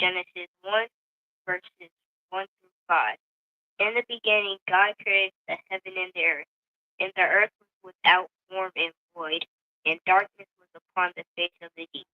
Genesis 1, verses 1 through 5. In the beginning, God created the heaven and the earth, and the earth was without form and void, and darkness was upon the face of the deep.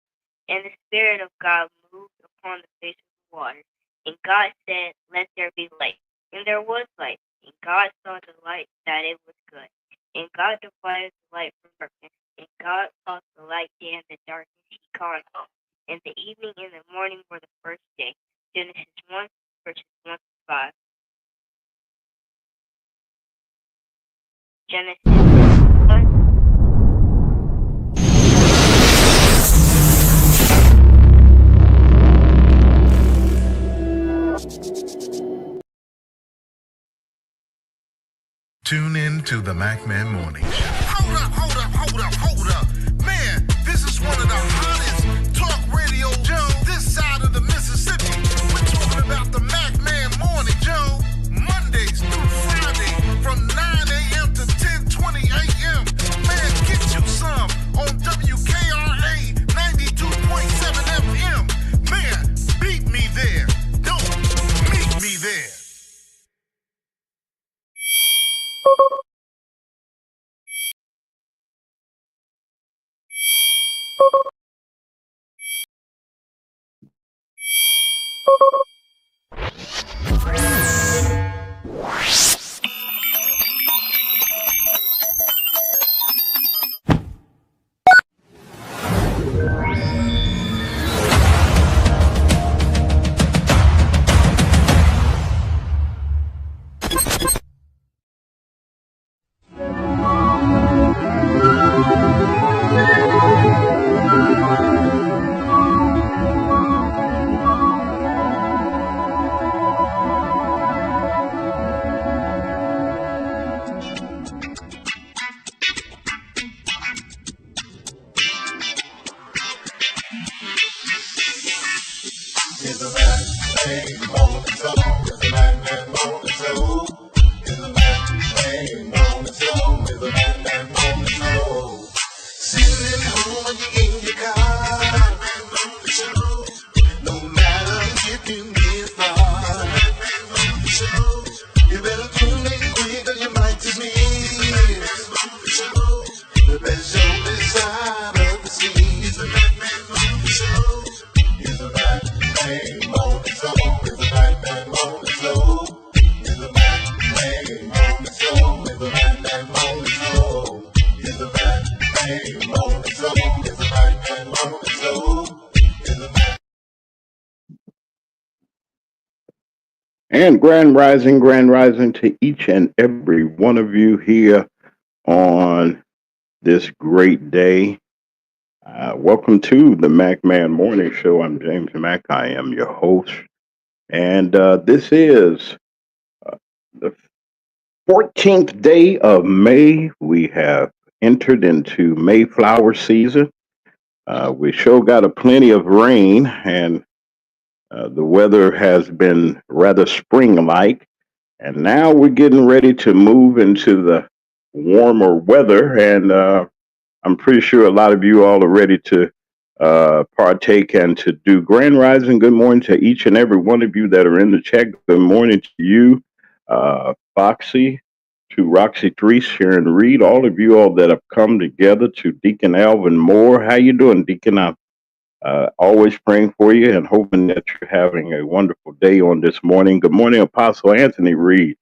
And the Spirit of God moved upon the face of the water. And God said, "Let there be light." And there was light. And God saw the light that it was good. And God divided the light from darkness. And God called the light day, and the darkness he called night. And the evening and the morning were the first day. Genesis 1, verses 1 to 5. Genesis 1. Tune in to the MackMan Morning Show. Hold up. Man, this is one of the hottest talk radio shows this side of the Mississippi. We're talking about the MackMan Morning Show, Mondays through Friday from 9 a.m. to 10:20 a.m. Man, get you some on WKRA 92.7 FM. Man, beat me there. Don't meet me there. And grand rising to each and every one of you here on this great day. Welcome to the MackMan Morning Show. I'm James Mack. I am your host. And this is the 14th day of May. We have entered into Mayflower season. We sure got a plenty of rain, and the weather has been rather spring-like. And now we're getting ready to move into the warmer weather. And I'm pretty sure a lot of you all are ready to partake and to do grand rising. Good morning to each and every one of you that are in the chat. Good morning to you, Foxy, to Roxy 3, Sharon Reed, all of you all that have come together, to Deacon Alvin Moore. How you doing, Deacon? I'm always praying for you and hoping that you're having a wonderful day on this morning. Good morning, Apostle Anthony Reed.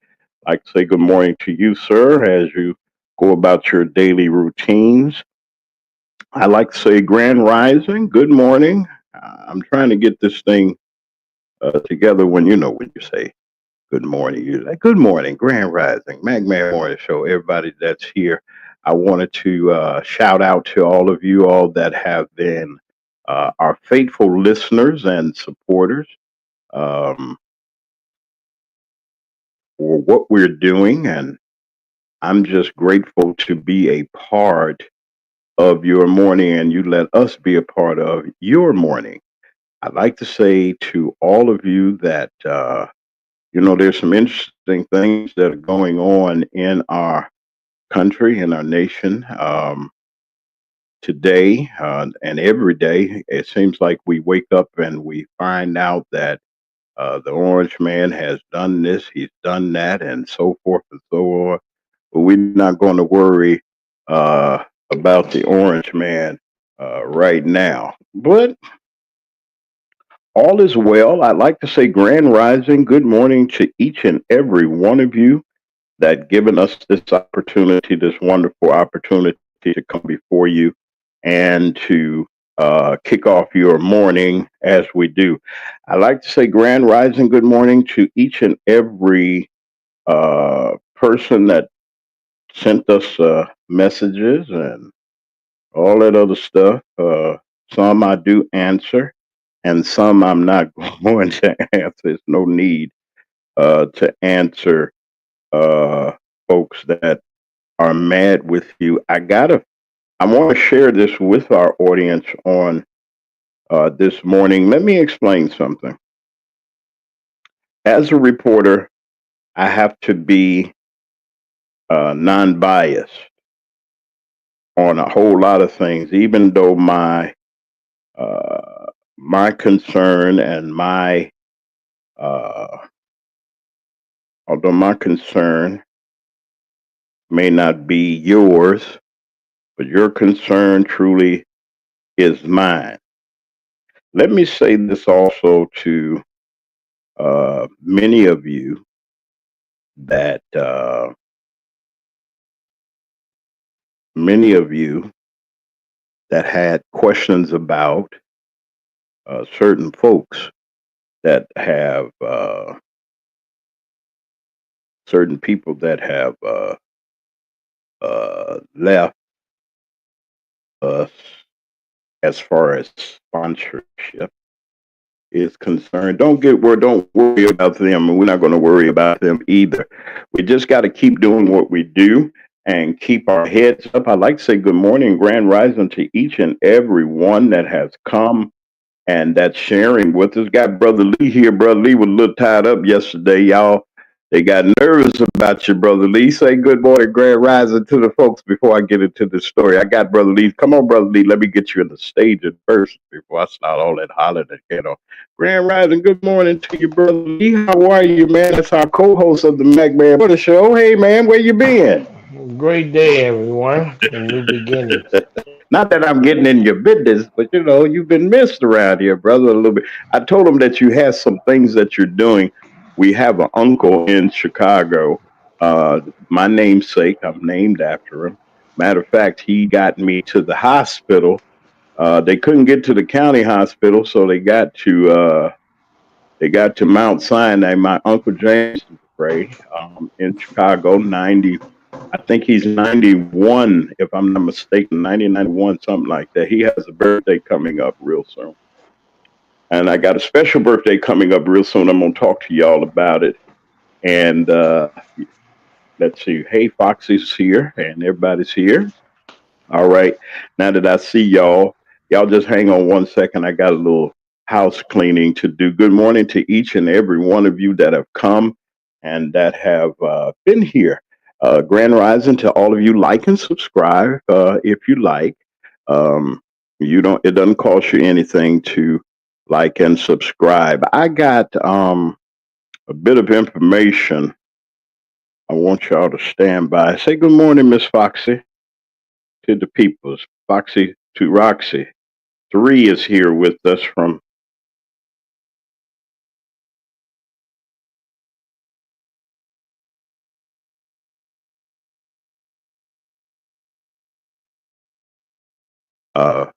I'd like to say good morning to you, sir, as you go about your daily routines. I like to say grand rising, good morning. I'm trying to get this thing together when you say good morning. You're like, good morning, grand rising, MackMan Morning Show. Everybody that's here, I wanted to shout out to all of you all that have been our faithful listeners and supporters for what we're doing. And I'm just grateful to be a part of your morning, and you let us be a part of your morning. I'd like to say to all of you that, there's some interesting things that are going on in our country, in our nation. today and every day, it seems like we wake up and we find out that the orange man has done this, he's done that, and so forth and so on. But we're not going to worry uh, about the orange man right now. But all is well. I'd like to say grand rising, good morning to each and every one of you that given us this opportunity, this wonderful opportunity to come before you and to kick off your morning as we do. I'd like to say grand rising, good morning to each and every person that sent us messages and all that other stuff. Some I do answer, and some I'm not going to answer. There's no need to answer folks that are mad with you. I want to share this with our audience on this morning. Let me explain something. As a reporter, I have to be non-biased on a whole lot of things, even though my concern and my uh, although my concern may not be yours, but your concern truly is mine. Let me say this also to many of you that many of you that had questions about certain folks that have certain people that have left us as far as sponsorship is concerned. Don't worry about them, and we're not going to worry about them either. We just got to keep doing what we do and keep our heads up. I'd like to say good morning, grand rising to each and every one that has come and that's sharing with us. Got Brother Lee here. Brother Lee was a little tied up yesterday, y'all. They got nervous about you, Brother Lee. Say good morning, grand rising to the folks before I get into the story. I got Brother Lee. Come on, Brother Lee. Let me get you in the stage at first before I start all that hollering and get on. Grand rising, good morning to you, Brother Lee. How are you, man? That's our co-host of the MackMan Morning Show. Hey, man, where you been? Great day, everyone. A new beginnings. Not that I'm getting in your business, but you've been missed around here, brother, a little bit. I told him that you have some things that you're doing. We have an uncle in Chicago. My namesake, I'm named after him. Matter of fact, he got me to the hospital. They couldn't get to the county hospital, so they got to Mount Sinai. My uncle James Gray in Chicago, 90. I think he's 91, if I'm not mistaken, 90, 91, something like that. He has a birthday coming up real soon. And I got a special birthday coming up real soon. I'm going to talk to y'all about it. And let's see. Hey, Foxy's here, and everybody's here. All right. Now that I see y'all just hang on one second. I got a little house cleaning to do. Good morning to each and every one of you that have come and that have been here. Grand rising to all of you. Like and subscribe if you like. It doesn't cost you anything to like and subscribe. I got a bit of information. I want y'all to stand by. Say good morning, Miss Foxy, to the peoples. Foxy to Roxy. Three is here with us from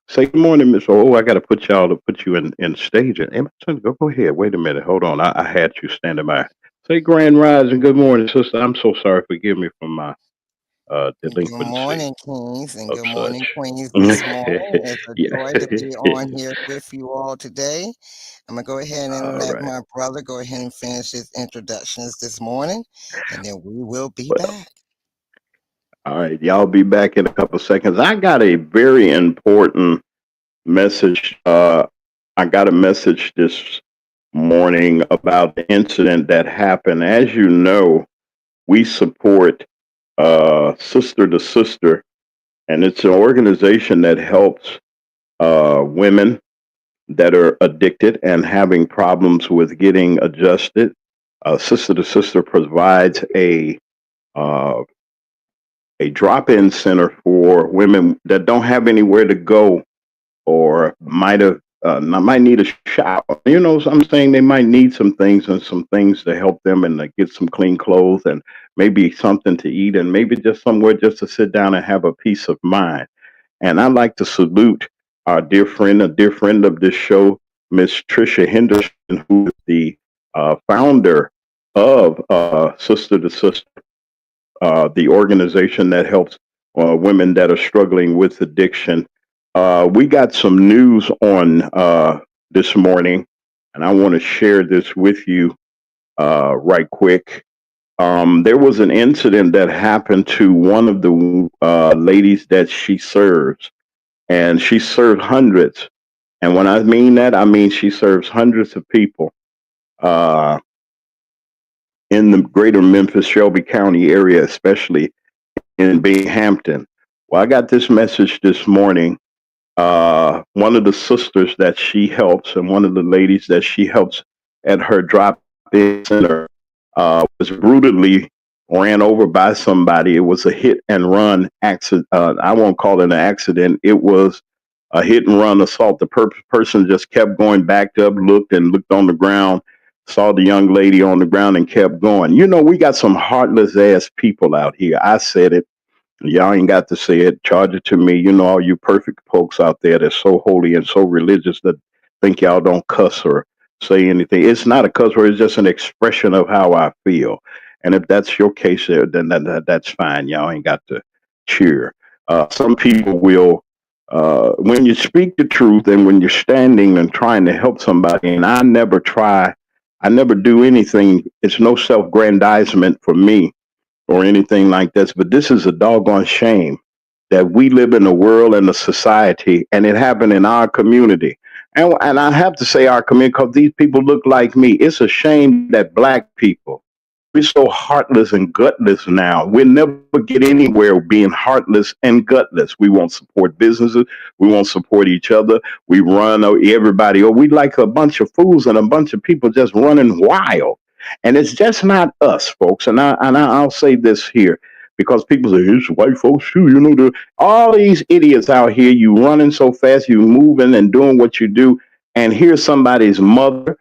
say good morning, Miss. Oh, I got to put you in stage. Go ahead. Wait a minute. Hold on. I had you standing by. Say grand rising. Good morning, sister. I'm so sorry. Forgive me for my Good delinquency morning, Kings, and of good morning, such. Queens, this morning. It's a Yeah. joy to be on here with you all today. I'm going to go ahead and All let right. my brother go ahead and finish his introductions this morning, and then we will be Well, back. all right. Y'all be back in a couple seconds. I got a very important message. I got a message this morning about the incident that happened. As you know, we support sister to sister and it's an organization that helps women that are addicted and having problems with getting adjusted. Sister to Sister provides uh, a drop-in center for women that don't have anywhere to go or might need a shower. You know, so I'm saying they might need some things and some things to help them and get some clean clothes and maybe something to eat and maybe just somewhere just to sit down and have a peace of mind. And I'd like to salute our dear friend, a dear friend of this show, Miss Tricia Henderson, who is the founder of Sister to Sister, the organization that helps women that are struggling with addiction. We got some news on this morning, and I want to share this with you right quick. There was an incident that happened to one of the ladies that she serves, and she served hundreds. And when I mean that, I mean she serves hundreds of people uh, in the greater Memphis, Shelby County area, especially in Binghamton. Well, I got this message this morning. One of the sisters that she helps and one of the ladies that she helps at her drop-in center was brutally ran over by somebody. It was a hit and run accident. I won't call it an accident. It was a hit and run assault. The person just kept going, backed up, looked and looked on the ground, saw the young lady on the ground and kept going. You know, we got some heartless ass people out here. I said it. Y'all ain't got to say it. Charge it to me. You know, all you perfect folks out there that's so holy and so religious that think y'all don't cuss or say anything. It's not a cuss word. It's just an expression of how I feel. And if that's your case, then that's fine. Y'all ain't got to cheer. Some people will, when you speak the truth and when you're standing and trying to help somebody, and I never do anything. It's no self-grandizement for me or anything like this, but this is a doggone shame that we live in a world and a society, and it happened in our community. And I have to say our community because these people look like me. It's a shame that black people, we're so heartless and gutless now. We'll never get anywhere being heartless and gutless. We won't support businesses. We won't support each other. We run everybody. Or we like a bunch of fools and a bunch of people just running wild. And it's just not us, folks. I'll say this here because people say it's white folks too. You know, all these idiots out here. You running so fast, you moving and doing what you do, and here's somebody's mother.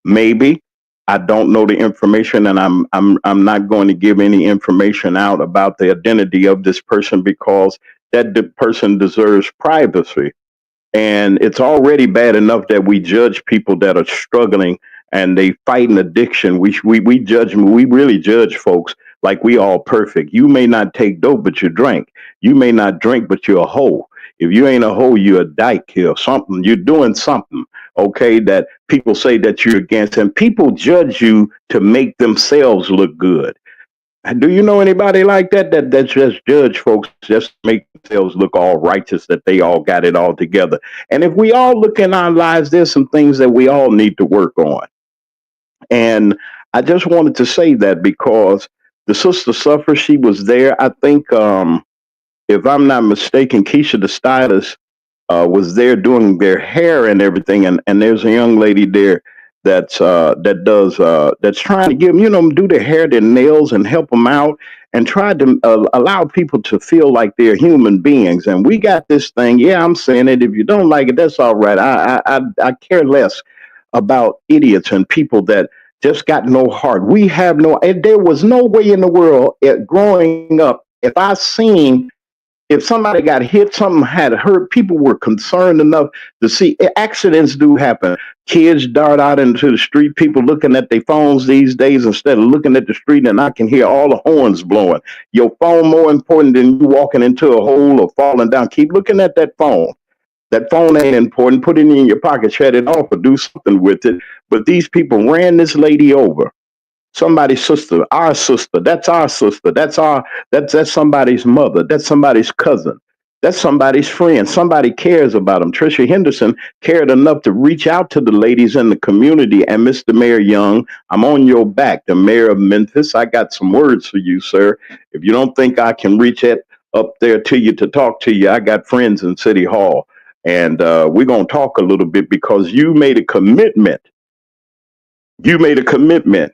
Maybe I don't know the information, and I'm not going to give any information out about the identity of this person because person deserves privacy. And it's already bad enough that we judge people that are struggling and they fight an addiction. We really judge folks like we all perfect. You may not take dope, but you drink. You may not drink, but you're a hoe. If you ain't a hoe, you're a dyke or something. You're doing something, okay, that people say that you're against. And people judge you to make themselves look good. Do you know anybody like that just judge folks just to make themselves look all righteous that they all got it all together? And if we all look in our lives, there's some things that we all need to work on. And I just wanted to say that because the sister suffered, she was there. I think, if I'm not mistaken, Keisha the stylist was there doing their hair and everything, and there's a young lady there that's trying to give them, do their hair, their nails, and help them out, and try to allow people to feel like they're human beings. And we got this thing. Yeah, I'm saying it. If you don't like it, that's all right. I care less about idiots and people that just got no heart. We have no. And there was no way in the world growing up if somebody got hit, something had hurt, people were concerned enough to see accidents do happen. Kids dart out into the street, people looking at their phones these days instead of looking at the street, and I can hear all the horns blowing. Your phone more important than you walking into a hole or falling down. Keep looking at that phone. That phone ain't important. Put it in your pocket, shut it off, or do something with it. But these people ran this lady over. Somebody's sister, our sister, that's our sister, that's somebody's mother, that's somebody's cousin, that's somebody's friend. Somebody cares about them. Tricia Henderson cared enough to reach out to the ladies in the community. And Mr. Mayor Young, I'm on your back, the mayor of Memphis. I got some words for you, sir. If you don't think I can reach up there to you to talk to you. I got friends in City Hall, and we're going to talk a little bit because you made a commitment. You made a commitment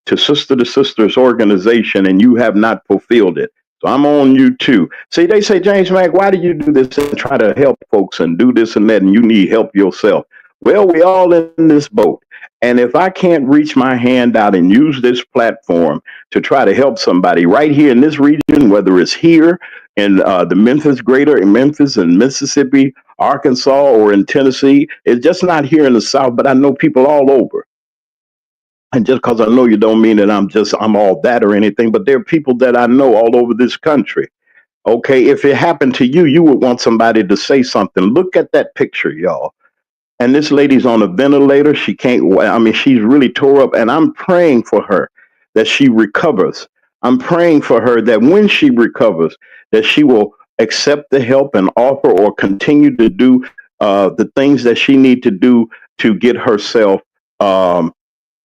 to Sister to Sisters organization, and you have not fulfilled it. So I'm on you too. See, they say, James Mack, why do you do this and try to help folks and do this and that, and you need help yourself? Well, we all in this boat. And if I can't reach my hand out and use this platform to try to help somebody right here in this region, whether it's here in the Memphis, greater in Memphis and Mississippi, Arkansas, or in Tennessee, it's just not here in the South, but I know people all over. And just because I know you don't mean that I'm all that or anything, but there are people that I know all over this country. Okay, if it happened to you, you would want somebody to say something. Look at that picture, y'all. And this lady's on a ventilator. She can't, I mean, she's really tore up. And I'm praying for her that she recovers. I'm praying for her that when she recovers, that she will accept the help and offer or continue to do the things that she needs to do to get herself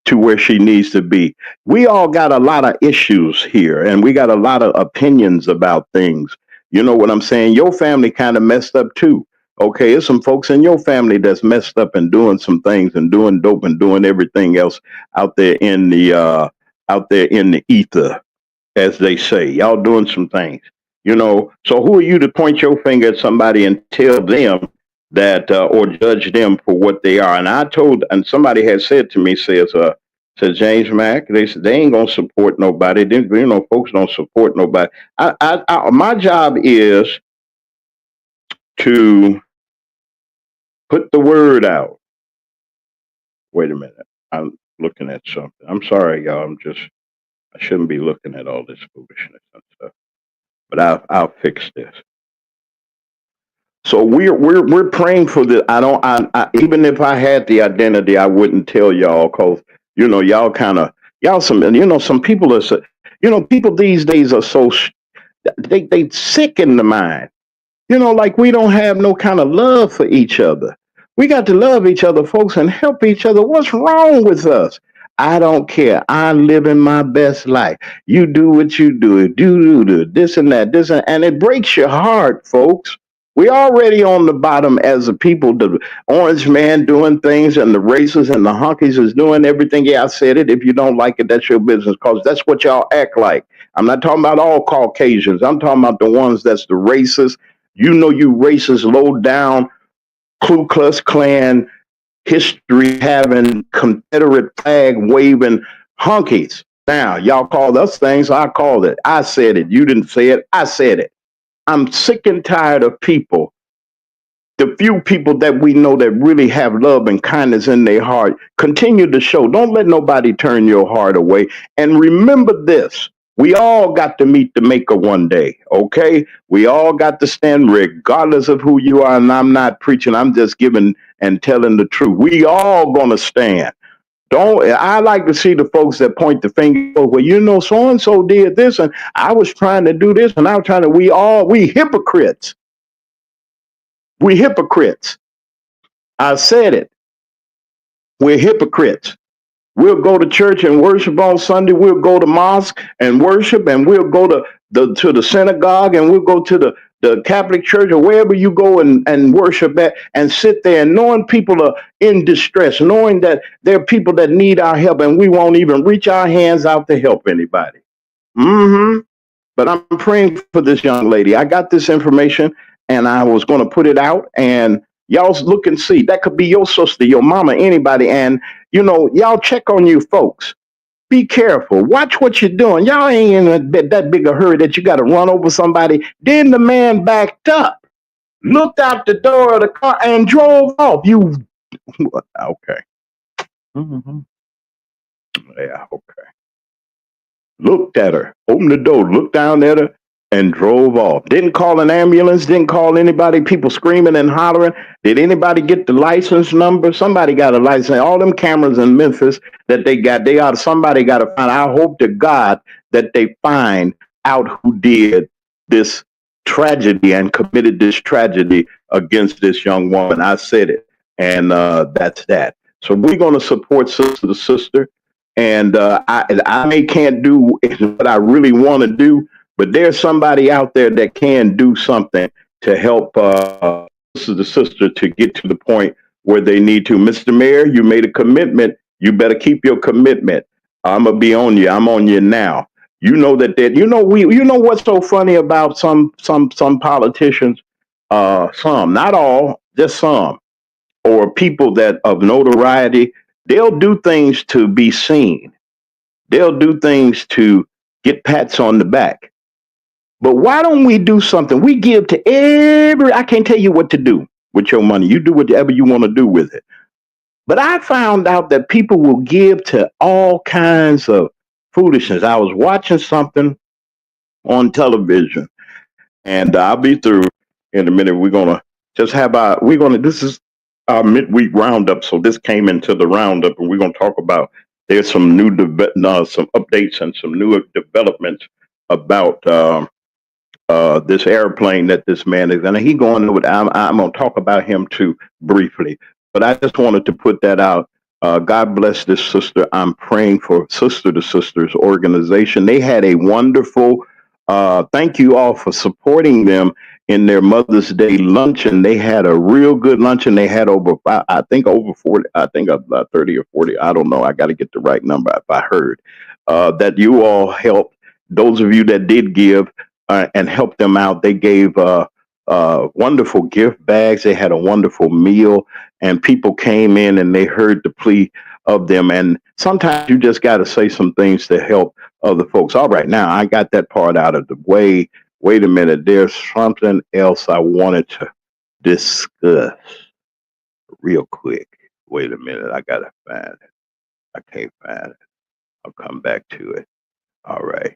to where she needs to be. We all got a lot of issues here and we got a lot of opinions about things. You know what I'm saying? Your family kind of messed up too. Okay, there's some folks in your family that's messed up and doing some things and doing dope and doing everything else out there in the ether, as they say. Y'all doing some things. You know, so who are you to point your finger at somebody and tell them that or judge them for what they are? And somebody had said to me, says James Mack, they said they ain't gonna support nobody. You know, folks don't support nobody. My job is to put the word out. Wait a minute, I'm looking at something. I'm sorry, y'all. I shouldn't be looking at all this foolishness and stuff. But I'll fix this. So we're praying for this. I even if I had the identity, I wouldn't tell y'all because you know some people are people these days are so they sick in the mind. You know, like we don't have no kind of love for each other. We got to love each other, folks, and help each other. What's wrong with us? I don't care. I'm living my best life. You do what you do this and that, and it breaks your heart, folks. We already on the bottom as a people. The orange man doing things, and the racists and the honkies is doing everything. Yeah, I said it. If you don't like it, that's your business, because that's what y'all act like. I'm not talking about all Caucasians. I'm talking about the ones that's the racists. You know, you racist, low down, Ku Klux Klan, history having, Confederate flag waving honkies. Now, y'all called us things. I called it. I said it. You didn't say it. I said it. I'm sick and tired of people, the few people that we know that really have love and kindness in their heart. Continue to show. Don't let nobody turn your heart away. And remember this. We all got to meet the maker one day, okay? We all got to stand regardless of who you are. And I'm not preaching. I'm just giving and telling the truth. We all gonna stand. I like to see the folks that point the finger, well, you know, so-and-so did this and I was trying to do this and I was trying to, we hypocrites. We hypocrites. I said it. We're hypocrites. We'll go to church and worship on Sunday. We'll go to mosque and worship, and we'll go to the synagogue, and we'll go to the Catholic Church or wherever you go and worship at, and sit there, and knowing people are in distress, knowing that there are people that need our help, and we won't even reach our hands out to help anybody. But I'm praying for this young lady. I got this information, and I was going to put it out, and y'all look and see. That could be your sister, your mama, anybody, and you know, y'all check on you folks. Be careful. Watch what you're doing. Y'all ain't in that big a hurry that you got to run over somebody. Then the man backed up, looked out the door of the car, and drove off. Okay. Yeah, okay. Looked at her, opened the door, looked down at her, and drove off. Didn't call an ambulance, didn't call anybody, people screaming and hollering. Did anybody get the license number? Somebody got a license. All them cameras in Memphis that somebody got to find. I hope to God that they find out who did this tragedy and committed this tragedy against this young woman. I said it. And that's that. So we're going to support sister to sister. And I can't do what I really want to do, but there's somebody out there that can do something to help the sister to get to the point where they need to. Mr. Mayor, you made a commitment. You better keep your commitment. I'm gonna be on you. I'm on you now. You know that you know what's so funny about some politicians, some, not all, just some, or people that of notoriety, they'll do things to be seen. They'll do things to get pats on the back. But why don't we do something? We give to I can't tell you what to do with your money. You do whatever you want to do with it. But I found out that people will give to all kinds of foolishness. I was watching something on television, and I'll be through in a minute. This is our midweek roundup. So this came into the roundup, and we're going to talk about, there's some some updates and some new developments about this airplane that this man is, and he going over. I'm going to talk about him too briefly, but I just wanted to put that out. God bless this sister. I'm praying for Sister to Sisters organization. They had a wonderful. Thank you all for supporting them in their Mother's Day luncheon. They had a real good luncheon. They had over 40. I think about 30 or 40. I don't know. I got to get the right number. If I heard that you all helped, those of you that did give. And help them out. They gave wonderful gift bags. They had a wonderful meal, and people came in and they heard the plea of them. And sometimes you just got to say some things to help other folks. All right, now I got that part out of the way. Wait a minute. There's something else I wanted to discuss real quick. Wait a minute. I got to find it. I can't find it. I'll come back to it. All right.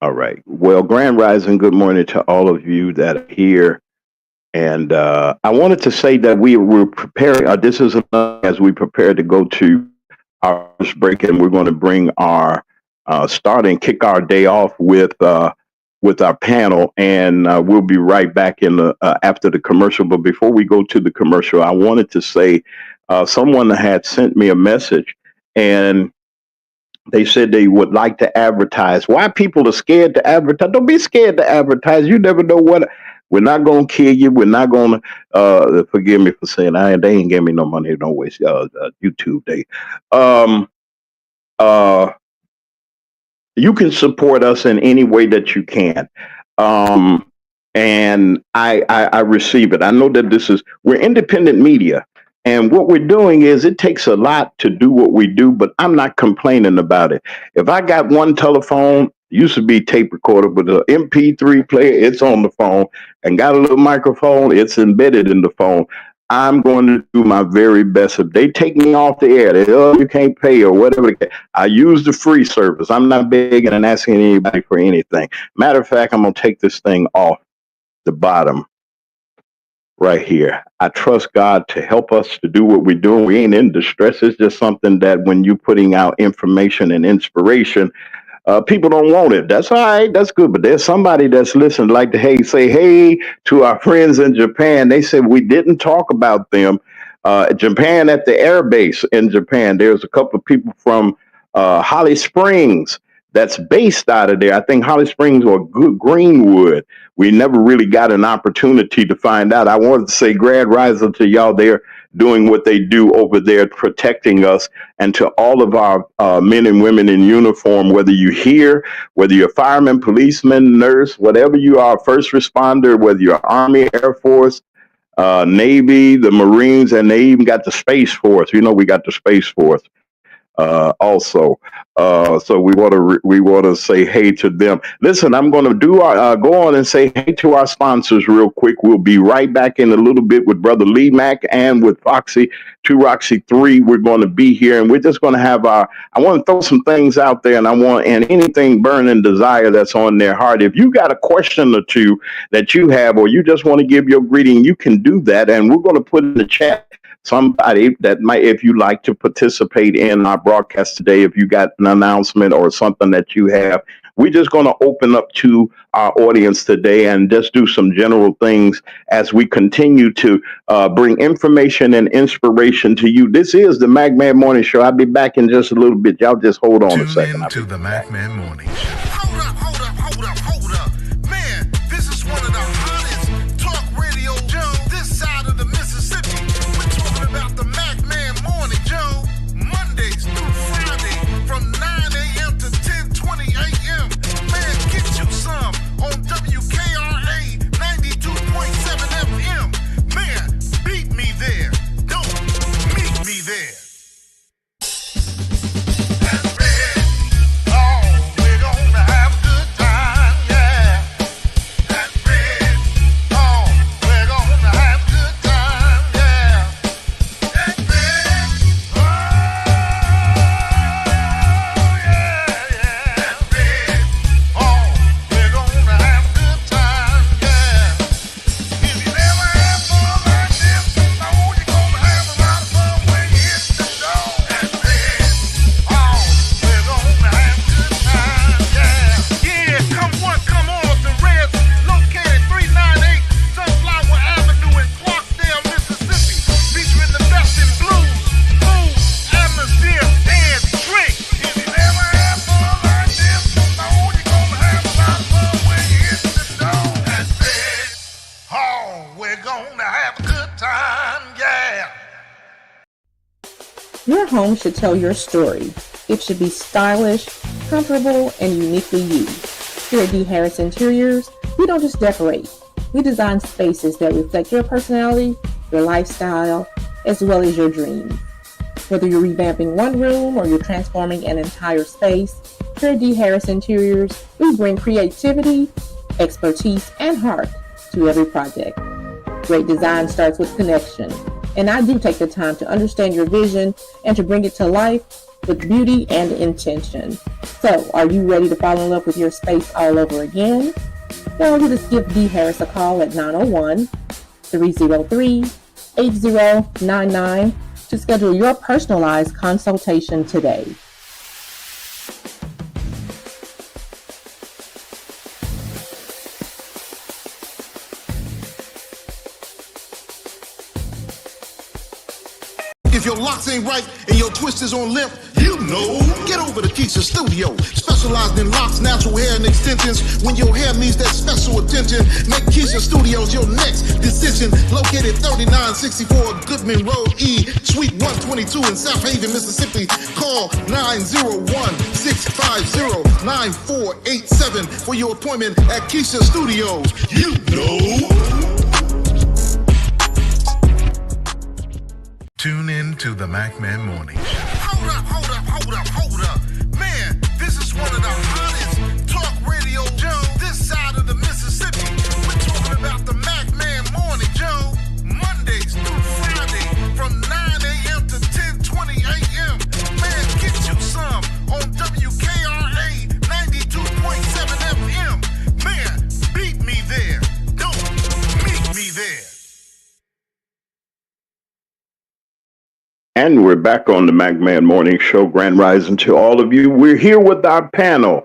All right. Well, Grand Rising, good morning to all of you that are here. And I wanted to say that we were preparing, this is as we prepare to go to our first break, and we're going to bring our kick our day off with our panel, and we'll be right back in the after the commercial. But before we go to the commercial, I wanted to say someone had sent me a message, and they said they would like to advertise. Why people are scared to advertise? Don't be scared to advertise. You never know what. We're not going to kill you. We're not going to, forgive me for saying, they ain't gave me no money. Don't waste YouTube day. You can support us in any way that you can. And I receive it. I know that we're independent media. And what we're doing is, it takes a lot to do what we do, but I'm not complaining about it. If I got one telephone, used to be tape recorder, but the MP3 player, it's on the phone, and got a little microphone, it's embedded in the phone. I'm going to do my very best. If they take me off the air, you can't pay or whatever. I use the free service. I'm not begging and asking anybody for anything. Matter of fact, I'm going to take this thing off the bottom right here. I trust God to help us to do what we're doing. We ain't in distress. It's just something that when you're putting out information and inspiration, people don't want it. That's all right. That's good. But there's somebody that's listening, like to say hey to our friends in Japan. They said we didn't talk about them. Japan, at the air base in Japan, there's a couple of people from Holly Springs that's based out of there. I think Holly Springs or Greenwood. We never really got an opportunity to find out. I wanted to say Grand Rising to y'all. They're doing what they do over there, protecting us, and to all of our men and women in uniform, whether you're here, whether you're a fireman, policeman, nurse, whatever you are, first responder, whether you're Army, Air Force, Navy, the Marines, and they even got the Space Force. We got the Space Force. Also, so we want to say hey to them. Listen, I'm going to go on and say hey to our sponsors real quick. We'll be right back in a little bit with Brother Lee Mack and with Foxy 2 Roxy 3. We're going to be here, and we're just going to have I want to throw some things out there, and anything burning desire that's on their heart. If you got a question or two that you have, or you just want to give your greeting, you can do that, and we're going to put in the chat somebody that might, if you like to participate in our broadcast today, if you got an announcement or something that you have, we're just going to open up to our audience today and just do some general things as we continue to bring information and inspiration to you. This is the MackMan Morning Show. I'll be back in just a little bit. Y'all just hold on a second. Tune in to the MackMan Morning Show. Hold up. Man, this is one of the hottest talk radio shows this side of the Mississippi. We're talking about the MackMan Morning Show, Mondays through Friday from 9 a.m. to 10:20 a.m. Man, get you some on WKRA 92.7 FM. Man, beat me there. Don't meet me there. Your home should tell your story. It should be stylish, comfortable, and uniquely you. Here at D. Harris Interiors, we don't just decorate. We design spaces that reflect your personality, your lifestyle, as well as your dreams. Whether you're revamping one room or you're transforming an entire space, here at D. Harris Interiors, we bring creativity, expertise, and heart to every project. Great design starts with connection. And I do take the time to understand your vision and to bring it to life with beauty and intention. So, are you ready to fall in love with your space all over again? Well, you just give D. Harris a call at 901-303-8099 to schedule your personalized consultation today. If your locks ain't right and your twist is on limp, you know. Get over to Keisha Studio. Specialized in locks, natural hair, and extensions. When your hair needs that special attention, make Keisha Studios your next decision. Located 3964 Goodman Road E, Suite 122 in South Haven, Mississippi. Call 901-650-9487 for your appointment at Keisha Studios. You know. Tune in to the MackMan Morning Show. Hold up. Man, this is one of the hottest talk radio shows this side of the Mississippi. We're talking about the MackMan Morning Show, Mondays through Friday from 9 a.m. to 10:20 a.m. Man, get you some on WKRA 92.7 FM. Man, beat me there. Don't meet me there. And we're back on the MackMan Morning Show. Grand Rising to all of you. We're here with our panel.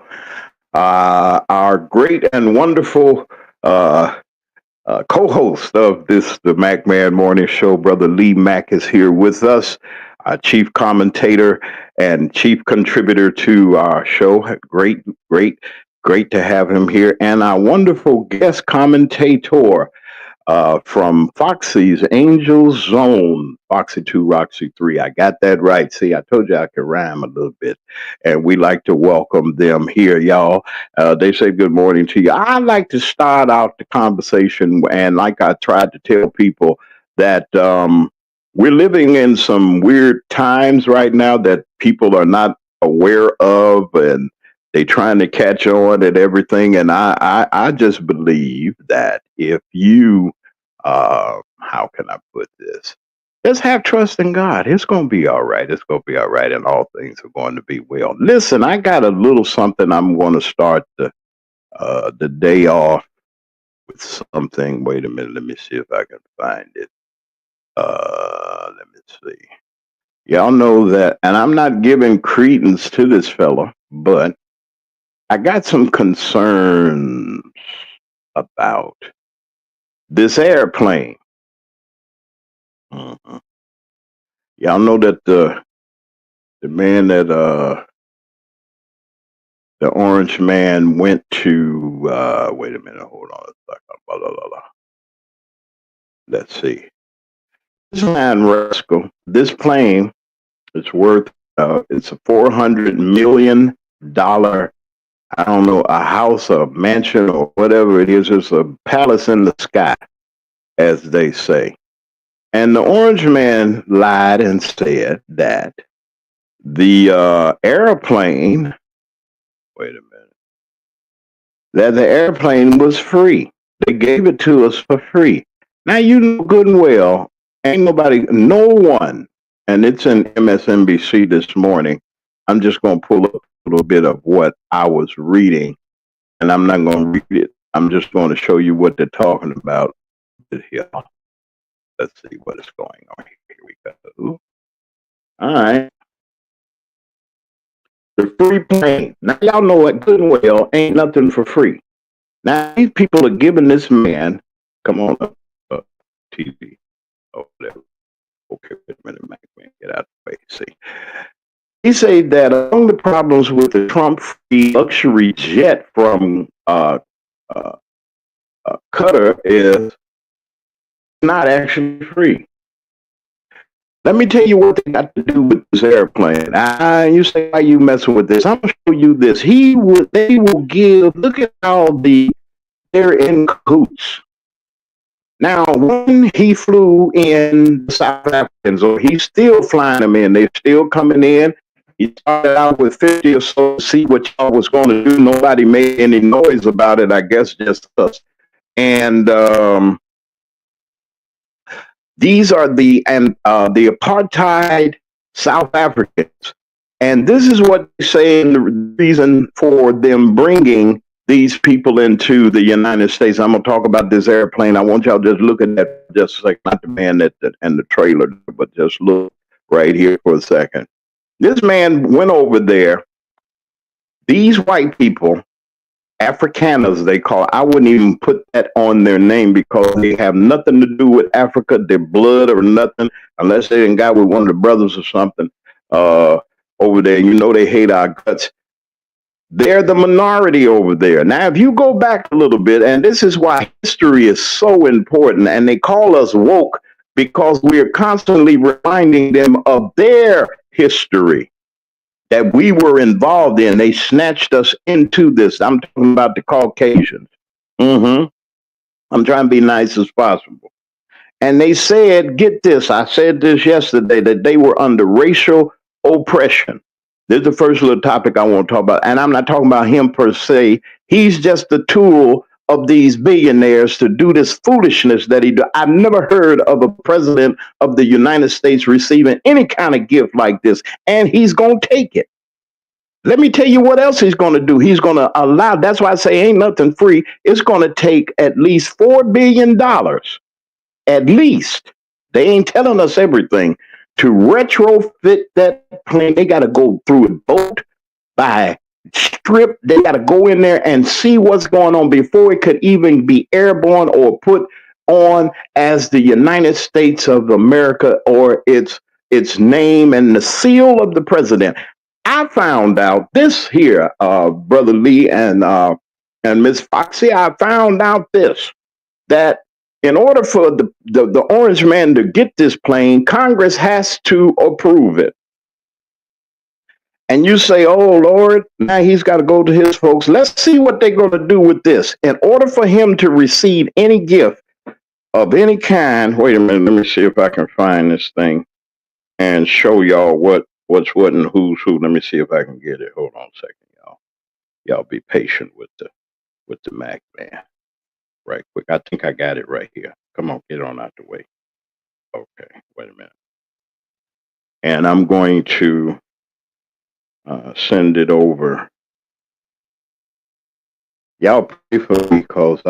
Our great and wonderful co-host of the MackMan Morning Show, Brother Lee Mack, is here with us, our chief commentator and chief contributor to our show. Great to have him here. And our wonderful guest commentator, from Foxy's Angel Zone, Foxy 2, Roxy 3. I got that right. See, I told you I could rhyme a little bit. And we like to welcome them here, y'all. They say good morning to you. I like to start out the conversation, and like I tried to tell people, that we're living in some weird times right now that people are not aware of, and they trying to catch on and everything. And I just believe that if you, how can I put this? Just have trust in God. It's going to be all right. It's going to be all right. And all things are going to be well. Listen, I got a little something. I'm going to start the day off with something. Wait a minute. Let me see if I can find it. Let me see. Y'all know that, and I'm not giving credence to this fella, but I got some concerns about this airplane. Mhm. Y'all know that the man that The orange man went to, wait a minute, hold on a second. Blah, blah, blah, blah. Let's see. This man, Rascal, this plane is worth, it's a $400 million, I don't know, a house, a mansion, or whatever it is. It's a palace in the sky, as they say. And the orange man lied and said that the airplane, wait a minute, that the airplane was free. They gave it to us for free. Now, you know good and well, ain't nobody, no one, and it's in MSNBC this morning. I'm just going to pull up a little bit of what I was reading, and I'm not going to read it. I'm just going to show you what they're talking about here. Let's see what is going on here. Here we go. All right. The free plane. Now, y'all know what good and well ain't nothing for free. Now, these people are giving this man, come on up, TV. Oh, whatever. Okay, wait a minute, MackMan, get out of the way. See. He said that among the problems with the Trump free luxury jet from Qatar is not actually free. Let me tell you what they got to do with this airplane. You say, why are you messing with this? I'm going to show you this. They will give, look at how they're in cahoots. Now, when he flew in the South Africans, or he's still flying them in, they're still coming in. He started out with 50 or so to see what y'all was going to do. Nobody made any noise about it, I guess, just us. And these are the apartheid South Africans. And this is what they say the reason for them bringing these people into the United States. I'm going to talk about this airplane. I want y'all to just look at that just a second, not the man and the trailer, but just look right here for a second. This man went over there. These white people, Afrikaners, they call it. I wouldn't even put that on their name because they have nothing to do with Africa, their blood or nothing, unless they didn't got with one of the brothers or something over there. You know they hate our guts. They're the minority over there. Now, if you go back a little bit, and this is why history is so important, and they call us woke because we're constantly reminding them of their history that we were involved in. They snatched us into this. I'm talking about the Caucasians. I'm trying to be nice as possible. And they said, get this, I said this yesterday, that they were under racial oppression. This is the first little topic I want to talk about. And I'm not talking about him per se. He's just the tool of these billionaires to do this foolishness that he do. I've never heard of a president of the United States receiving any kind of gift like this. And he's going to take it. Let me tell you what else he's going to do. He's going to allow, that's why I say ain't nothing free. It's going to take at least $4 billion, at least. They ain't telling us everything. To retrofit that plane, they got to go through it boat by strip. They got to go in there and see what's going on before it could even be airborne or put on as the United States of America or its name and the seal of the president. I found out this here, Brother Lee and Miss Foxy, I found out this, that in order for the orange man to get this plane, Congress has to approve it. And you say, oh, Lord, now he's got to go to his folks. Let's see what they're going to do with this. In order for him to receive any gift of any kind, wait a minute, let me see if I can find this thing and show y'all what's what and who's who. Let me see if I can get it. Hold on a second, y'all. Y'all be patient with the MackMan. Right quick. I think I got it right here. Come on, get on out the way. Okay, wait a minute. And I'm going to send it over. Y'all pray for me because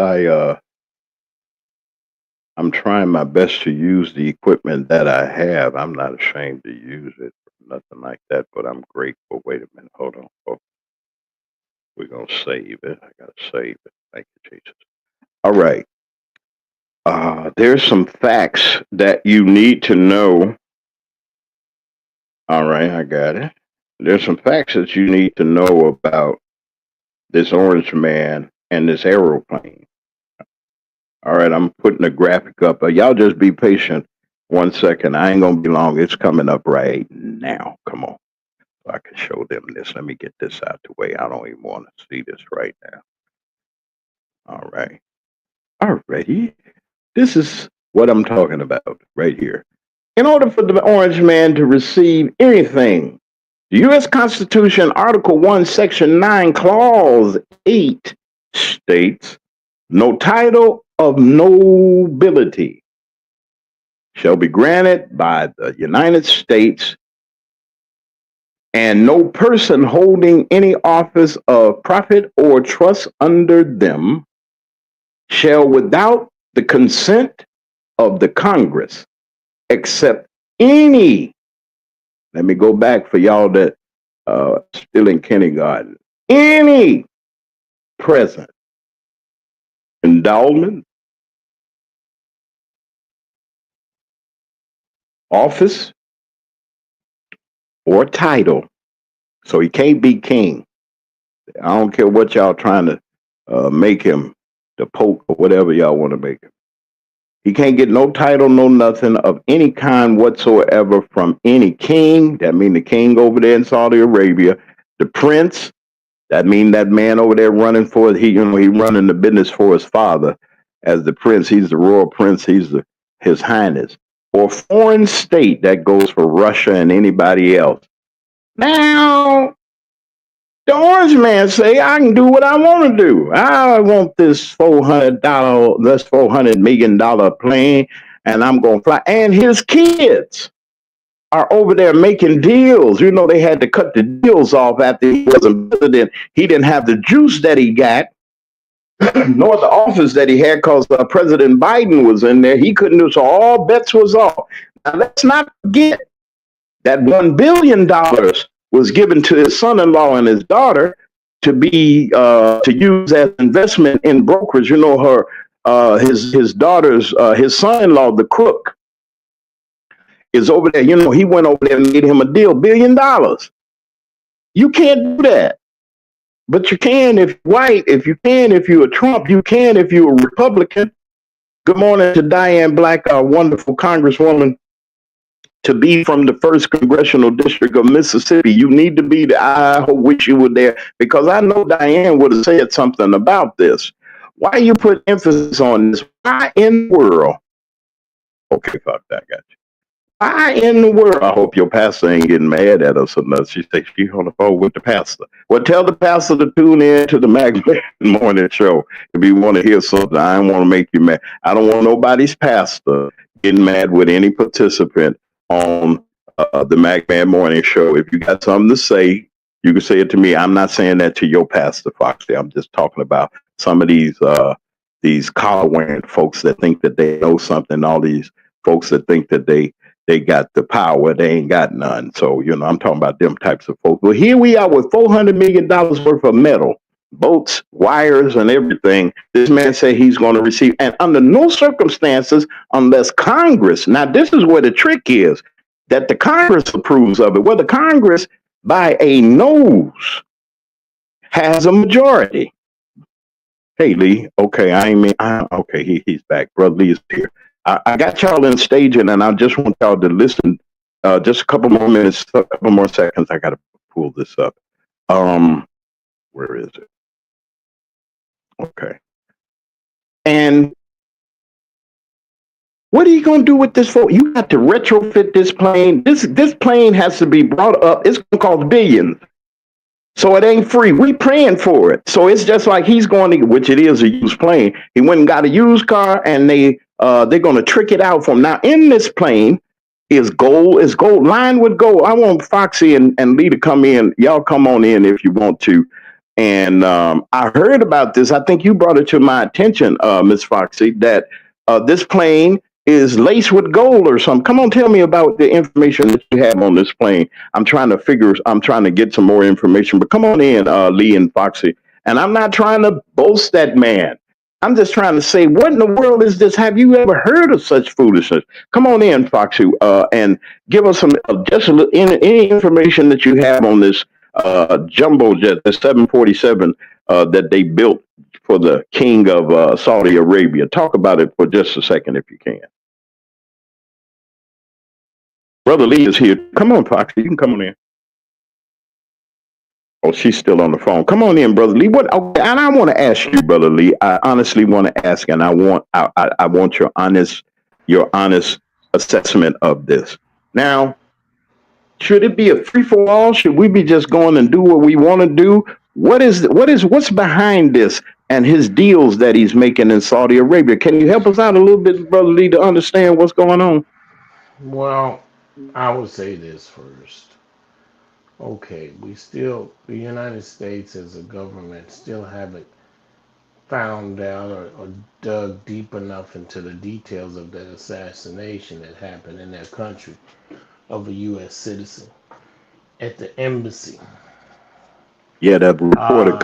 I'm trying my best to use the equipment that I have. I'm not ashamed to use it, nothing like that, but I'm grateful. Wait a minute, hold on. Oh, we're going to save it. I got to save it. Thank you, Jesus. All right. There's some facts that you need to know. All right, I got it. There's some facts that you need to know about this orange man and this aeroplane. All right, I'm putting a graphic up. Y'all just be patient 1 second. I ain't gonna be long. It's coming up right now. Come on, so I can show them this. Let me get this out the way. I don't even want to see this right now. All right. Alrighty. This is what I'm talking about right here. In order for the orange man to receive anything, the U.S. Constitution, Article 1, Section 9, Clause 8 states, no title of nobility shall be granted by the United States, and no person holding any office of profit or trust under them shall, without the consent of the Congress, accept any, let me go back for y'all that still in kindergarten, any present, endowment, office, or title. So he can't be king. I don't care what y'all trying to make him, the Pope or whatever y'all want to make him. He can't get no title, no nothing of any kind whatsoever from any king. That mean the king over there in Saudi Arabia, the prince. That mean that man over there running for he running the business for his father as the prince. He's the royal prince. He's his highness. Or foreign state. That goes for Russia and anybody else. Now, the orange man say, I can do what I want to do. I want this $400 million plane, and I'm going to fly. And his kids are over there making deals. You know, they had to cut the deals off after he wasn't president. He didn't have the juice that he got, nor the office that he had, because President Biden was in there. He couldn't do so. All bets was off. Now, let's not forget that $1 billion was given to his son-in-law and his daughter to be to use as investment in brokerage. You know, his daughter's his son-in-law, the crook, is over there. You know, he went over there and made him a deal, $1 billion. You can't do that, but you can if you're white. If you can, if you're a Trump, you can if you're a Republican. Good morning to Diane Black, our wonderful Congresswoman, to be from the 1st Congressional District of Mississippi. You need to be there. I wish you were there, because I know Diane would have said something about this. Why you put emphasis on this? Why in the world? Okay, fuck that, got you. Why in the world? I hope your pastor ain't getting mad at us or nothing. She said she's on the phone with the pastor. Well, tell the pastor to tune in to the MackMan Morning Show if you want to hear something. I don't want to make you mad. I don't want nobody's pastor getting mad with any participant on the MackMan Morning Show. If you got something to say, you can say it to me. I'm not saying that to your pastor, Foxy. I'm just talking about some of these collar wearing folks that think that they know something. All these folks that think that they got the power, they ain't got none. So, you know, I'm talking about them types of folks. Well, here we are with $400 million worth of metal, bolts, wires, and everything. This man said he's going to receive, and under no circumstances, unless Congress, now this is where the trick is, that the Congress approves of it. Well, the Congress, by a nose, has a majority. Hey, Lee. Okay, okay, he's back. Brother Lee is here. I got y'all in staging, and I just want y'all to listen. Just a couple more minutes, a couple more seconds. I got to pull this up. Where is it? Okay. And what are you going to do with this phone? You got to retrofit this plane. This plane has to be brought up. It's going to cost billions. So it ain't free. We praying for it. So it's just like he's going to, which it is a used plane. He went and got a used car, and they're going to trick it out for him. Now, in this plane is gold, lined with gold. I want Foxy and Lee to come in. Y'all come on in if you want to. And I heard about this. I think you brought it to my attention, Miss Foxy, that this plane is laced with gold or something. Come on, tell me about the information that you have on this plane. I'm trying to get some more information, but come on in, Lee and Foxy. And I'm not trying to boast that man. I'm just trying to say, what in the world is this? Have you ever heard of such foolishness? Come on in, Foxy, and give us some any information that you have on this jumbo jet, the 747 that they built for the king of Saudi Arabia. Talk about it for just a second, if you can. Brother Lee is here. Come on, Foxy. You can come on in. Oh, she's still on the phone. Come on in, Brother Lee. What? Okay, and I want to ask you, Brother Lee. I honestly want to ask, and I want your honest assessment of this. Now, should it be a free for all? Should we be just going and do what we want to do? What's behind this and his deals that he's making in Saudi Arabia? Can you help us out a little bit, Brother Lee, to understand what's going on? Well, I would say this first. Okay, the United States as a government still haven't found out or dug deep enough into the details of that assassination that happened in their country of a U.S. citizen at the embassy. Yeah, that reporter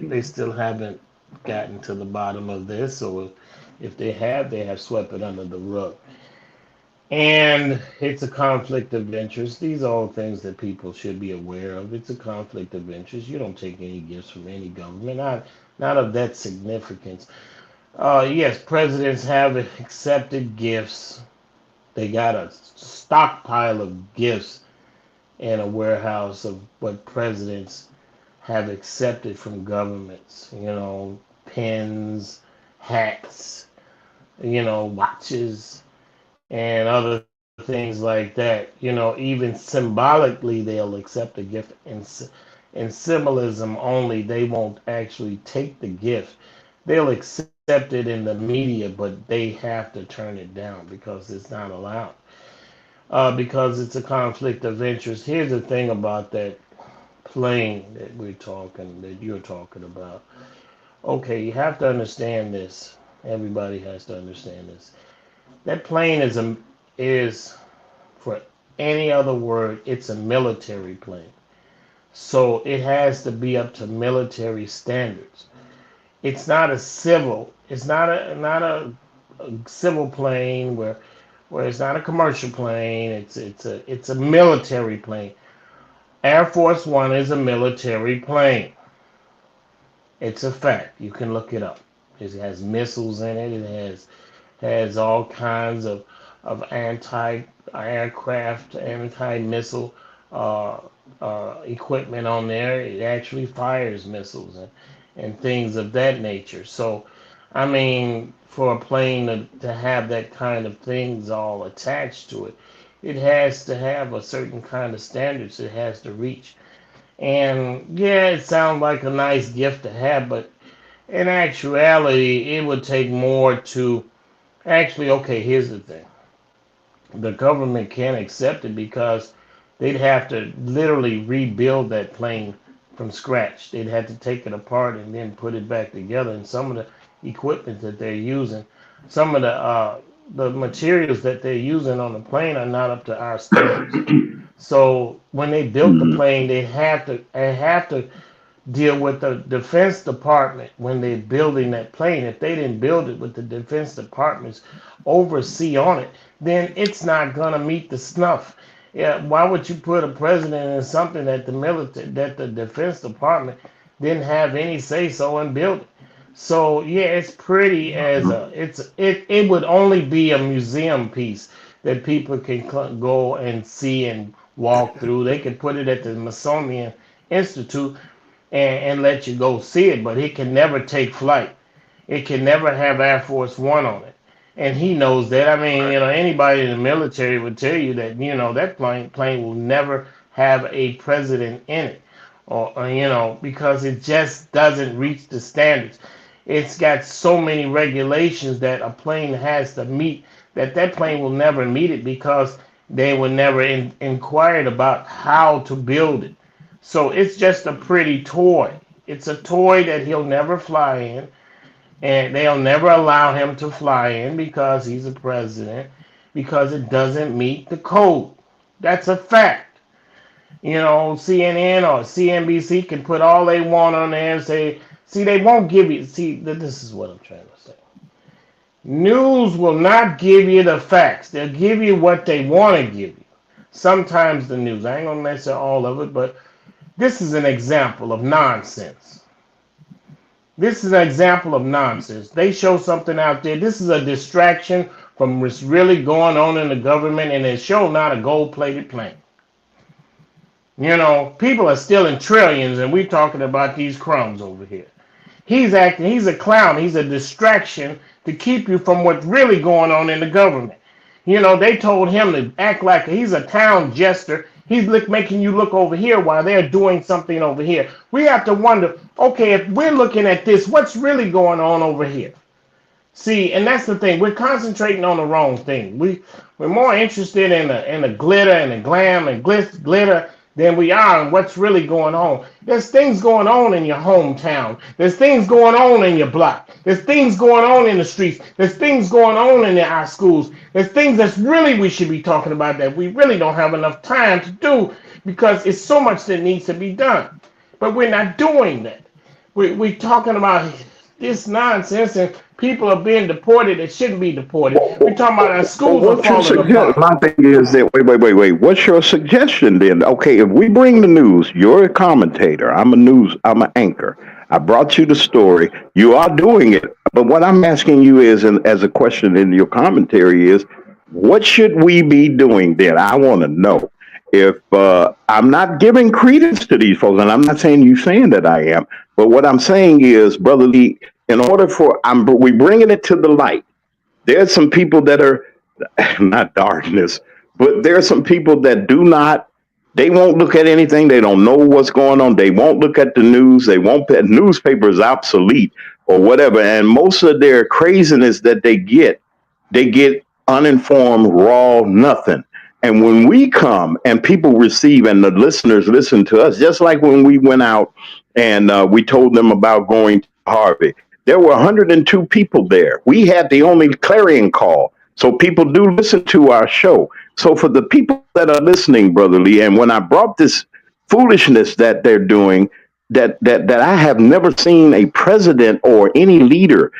They still haven't gotten to the bottom of this, or if they have swept it under the rug. And it's a conflict of interest. These are all things that people should be aware of. It's a conflict of interest. You don't take any gifts from any government, not of that significance. Yes, presidents have accepted gifts. They got a stockpile of gifts in a warehouse of what presidents have accepted from governments. Pens, hats, watches, and other things like that. Even symbolically, they'll accept a gift. In symbolism only, they won't actually take the gift. They'll accept it in the media, but they have to turn it down because it's not allowed. Because it's a conflict of interest. Here's the thing about that plane that you're talking about. Okay, you have to understand this. Everybody has to understand this. That plane is for any other word, it's a military plane. So it has to be up to military standards. It's not a civil. It's not a civil plane where it's not a commercial plane. It's a military plane. Air Force One is a military plane. It's a fact. You can look it up. It has missiles in it. It has all kinds of anti-aircraft, anti-missile equipment on there. It actually fires missiles and things of that nature. So, I mean, for a plane to have that kind of things all attached to it, it has to have a certain kind of standards it has to reach. And yeah, it sounds like a nice gift to have, but in actuality, it would take more to actually, okay, here's the thing. The government can't accept it because they'd have to literally rebuild that plane from scratch. They'd have to take it apart and then put it back together. And some of the equipment that they're using, some of the materials that they're using on the plane are not up to our standards. So when they built the plane, they have to deal with the Defense Department when they're building that plane. If they didn't build it with the Defense Department's oversee on it, then it's not gonna meet the snuff. Yeah, why would you put a president in something that the Defense Department didn't have any say so in building? So yeah, it's pretty as it would only be a museum piece that people can go and see and walk through. They could put it at the Smithsonian Institute and let you go see it, but it can never take flight. It can never have Air Force One on it. And he knows that. I mean, anybody in the military would tell you that, that plane will never have a president in it. Or because it just doesn't reach the standards. It's got so many regulations that a plane has to meet that plane will never meet it because they were never inquired about how to build it. So it's just a pretty toy. It's a toy that he'll never fly in, and they'll never allow him to fly in because he's a president, because it doesn't meet the code. That's a fact. CNN or CNBC can put all they want on there and say, see, they won't give you, this is what I'm trying to say. News will not give you the facts. They'll give you what they want to give you. Sometimes the news, I ain't going to mention all of it, but this is an example of nonsense. This is an example of nonsense. They show something out there. This is a distraction from what's really going on in the government, and it show not a gold-plated plane. People are stealing trillions, and we're talking about these crumbs over here. He's a clown. He's a distraction to keep you from what's really going on in the government. They told him to act like he's a town jester. He's making you look over here while they're doing something over here. We have to wonder, okay, if we're looking at this, what's really going on over here? See, and that's the thing. We're concentrating on the wrong thing. We're more interested in the glitter and the glam and glitter than we are in what's really going on. There's things going on in your hometown. There's things going on in your block. There's things going on in the streets. There's things going on in our schools. There's things that's really we should be talking about that we really don't have enough time to do because it's so much that needs to be done. But we're not doing that. We're talking about this nonsense and people are being deported that shouldn't be deported. We're talking about our schools are falling apart. My thing is that wait. What's your suggestion then? Okay, if we bring the news, you're a commentator. I'm an anchor. I brought you the story. You are doing it. But what I'm asking you is, and as a question in your commentary is, what should we be doing then? I want to know. If I'm not giving credence to these folks, and I'm not saying you saying that I am, but what I'm saying is, Brother Lee, in order for we bringing it to the light. There's some people that are not darkness, but there are some people that do not. They won't look at anything. They don't know what's going on. They won't look at the news. They won't. Newspaper is obsolete or whatever. And most of their craziness that they get uninformed, raw, nothing. And when we come and people receive and the listeners listen to us, just like when we went out and we told them about going to Harvey, there were 102 people there. We had the only clarion call. So people do listen to our show. So for the people that are listening, Brother Lee, and when I brought this foolishness that they're doing, that I have never seen a president or any leader,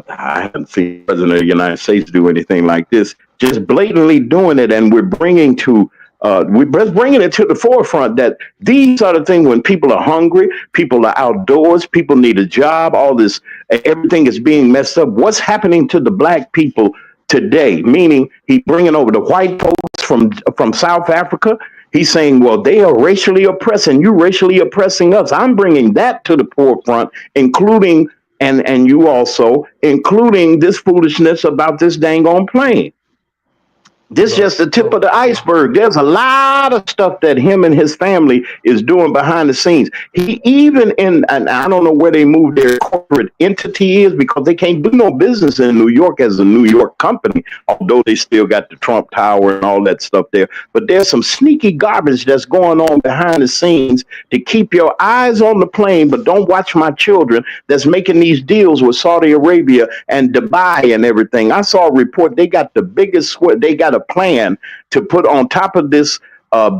I haven't seen the president of the United States do anything like this, just blatantly doing it. And we're bringing it to the forefront that these are the things when people are hungry, people are outdoors, people need a job, all this, everything is being messed up. What's happening to the black people today? Meaning he's bringing over the white folks from South Africa. He's saying, well, they are racially oppressing you, racially oppressing us. I'm bringing that to the forefront, including, and you also, including this foolishness about this dang on plane. This is just the tip of the iceberg. There's a lot of stuff that him and his family is doing behind the scenes. He even and I don't know where they moved their corporate entity is because they can't do no business in New York as a New York company, although they still got the Trump Tower and all that stuff there. But there's some sneaky garbage that's going on behind the scenes to keep your eyes on the plane, but don't watch my children that's making these deals with Saudi Arabia and Dubai and everything. I saw a report. They got the biggest, they got a plan to put on top of this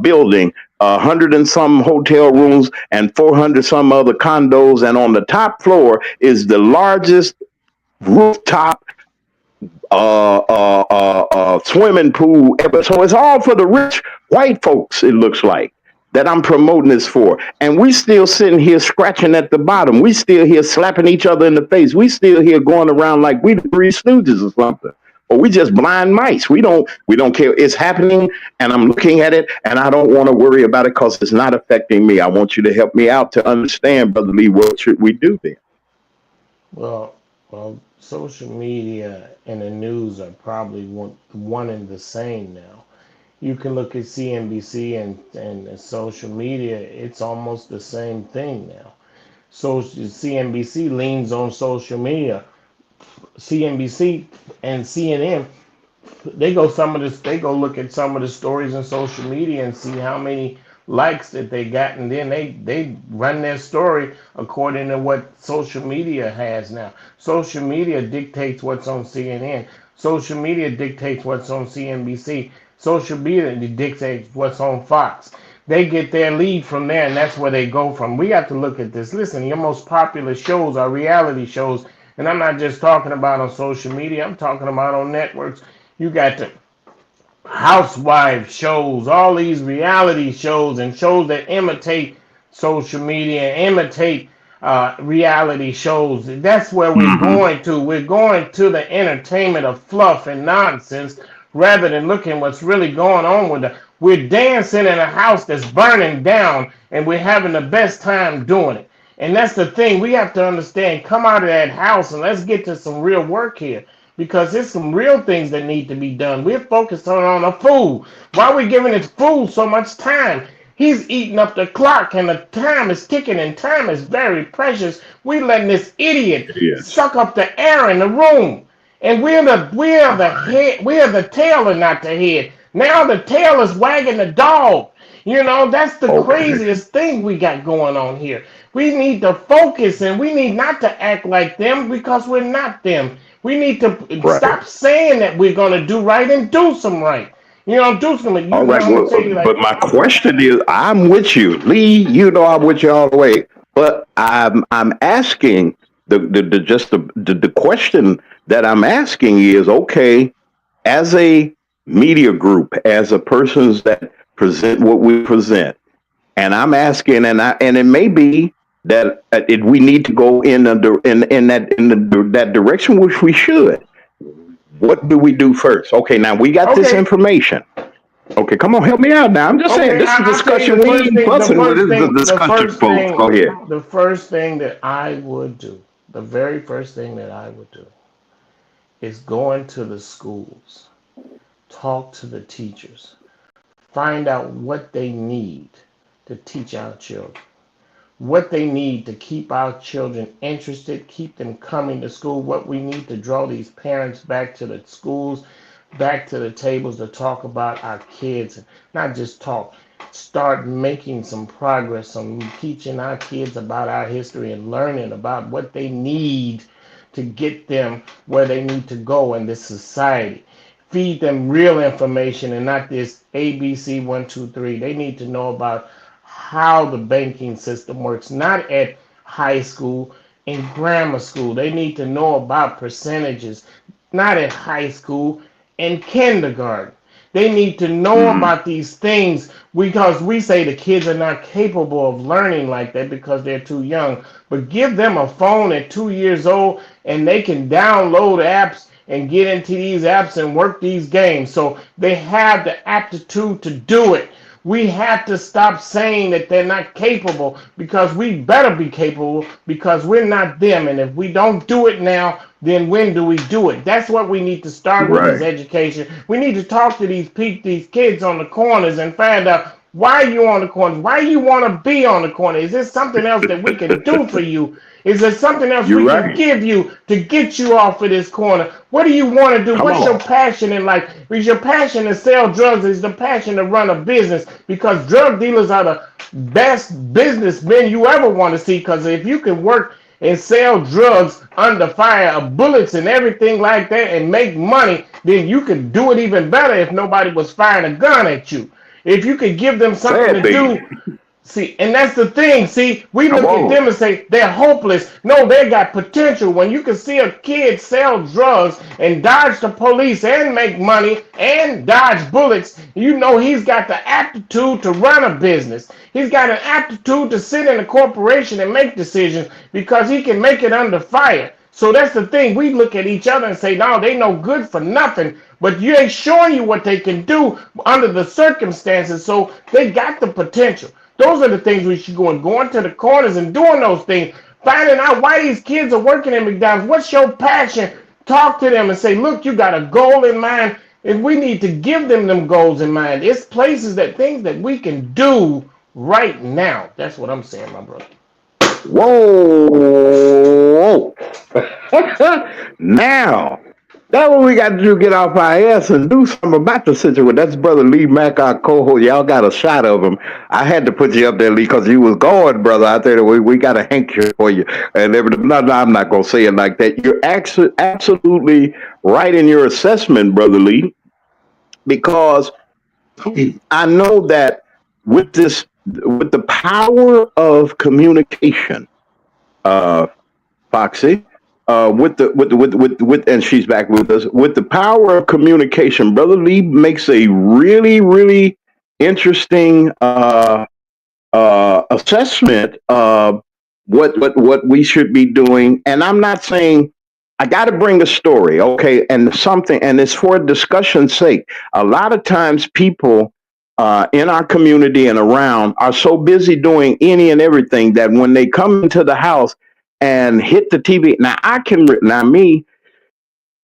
building 100 and some hotel rooms and 400 some other condos, and on the top floor is the largest rooftop swimming pool ever. So it's all for the rich white folks, it looks like, that I'm promoting this for. And we still sitting here scratching at the bottom. We still here slapping each other in the face. We still here going around like we the Three Stooges or something. Or we just blind mice. We don't care. It's happening, and I'm looking at it, and I don't want to worry about it because it's not affecting me. I want you to help me out to understand, Brother Lee, what should we do then? Well, social media and the news are probably one and the same now. You can look at CNBC and social media, it's almost the same thing now. So CNBC leans on social media. CNBC and CNN, they go look at some of the stories on social media and see how many likes that they got, and then they run their story according to what social media has now. Social media dictates what's on CNN. Social media dictates what's on CNBC. Social media dictates what's on Fox. They get their lead from there, and that's where they go from. We have to look at this. Listen, your most popular shows are reality shows. And I'm not just talking about on social media. I'm talking about on networks. You got the housewife shows, all these reality shows and shows that imitate social media, imitate reality shows. That's where we're Mm-hmm. going to. We're going to the entertainment of fluff and nonsense rather than looking what's really going on with it. We're dancing in a house that's burning down and we're having the best time doing it. And that's the thing we have to understand. Come out of that house and let's get to some real work here because there's some real things that need to be done. We're focused on the food. Why are we giving this food so much time? He's eating up the clock and the time is ticking and time is very precious. We letting this idiot Yes. suck up the air in the room. And we're the head, we're the tail and not the head. Now the tail is wagging the dog. You know, that's the Okay. craziest thing we got going on here. We need to focus and we need not to act like them because we're not them. We need to Right. stop saying that we're going to do right and do some right. You know, do some. All right. I'm going Well, to tell you but like, my question is, I'm with you, Lee. You know I'm with you all the way. But I'm asking the question that I'm asking is okay, as a media group, as a persons that present what we present, and I'm asking, and it may be that we need to go that direction, which we should. What do we do first? Okay, now we got this okay, information. Okay, come on, help me out now. I'm just saying, okay, this is I'll tell you discussion. the We first ain't thing, fussing with this. Is a discussion, folks. Go ahead. the first thing that I would do, the very first thing that I would do is go into the schools, talk to the teachers, find out what they need to teach our children, what they need to keep our children interested, keep them coming to school, what we need to draw these parents back to the schools, back to the tables to talk about our kids, and not just talk. Start making some progress on teaching our kids about our history and learning about what they need to get them where they need to go in this society. Feed them real information and not this ABC 1, 2, 3. They need to know about how the banking system works, not at high school, in grammar school. They need to know about percentages, not at high school, in kindergarten. They need to know Mm, about these things because we say the kids are not capable of learning like that because they're too young. But give them a phone at 2 years old and they can download apps and get into these apps and work these games. So they have the aptitude to do it. We have to stop saying that they're not capable because we better be capable because we're not them. And if we don't do it now, then when do we do it? That's what we need to start with is right. education. We need to talk to these kids on the corners and find out why you on the corners? Why you want to be on the corner? Is there something else that we can do for you? Is there something else You're we can right. give you to get you off of this corner? What do you want to do? Come What's your on. passion in life? Is your passion to sell drugs? Is the passion to run a business? Because drug dealers are the best businessmen you ever want to see. Because if you can work and sell drugs under fire of bullets and everything like that and make money, then you could do it even better if nobody was firing a gun at you. If you could give them something Sad to thing. do, see, and that's the thing. See, we Come look at on. them and say they're hopeless. No, they got potential. When you can see a kid sell drugs and dodge the police and make money and dodge bullets, you know he's got the aptitude to run a business. He's got an aptitude to sit in a corporation and make decisions because he can make it under fire. So that's the thing. We look at each other and say, no, they no good for nothing. But you ain't showing you what they can do under the circumstances. So they got the potential. Those are the things we should go and going to the corners and doing those things. Finding out why these kids are working at McDonald's. What's your passion? Talk to them and say, look, you got a goal in mind. And we need to give them goals in mind. It's places that things that we can do right now. That's what I'm saying, my brother. Whoa. Now, that's what we got to do, get off our ass and do something about the situation. That's Brother Lee Mack, our co-host. Y'all got a shot of him. I had to put you up there, Lee, because you was going, brother. I tell you, we got a handkerchief for you. And everything. No, I'm not going to say it like that. You're absolutely right in your assessment, Brother Lee, because I know that with the power of communication, uh, Foxy, and she's back with us. With the power of communication, Brother Lee makes a really interesting assessment of what we should be doing. And I'm not saying I got to bring a story, okay, and something, and it's for discussion's sake. A lot of times, people in our community and around are so busy doing any and everything that when they come into the house and hit the TV, now me,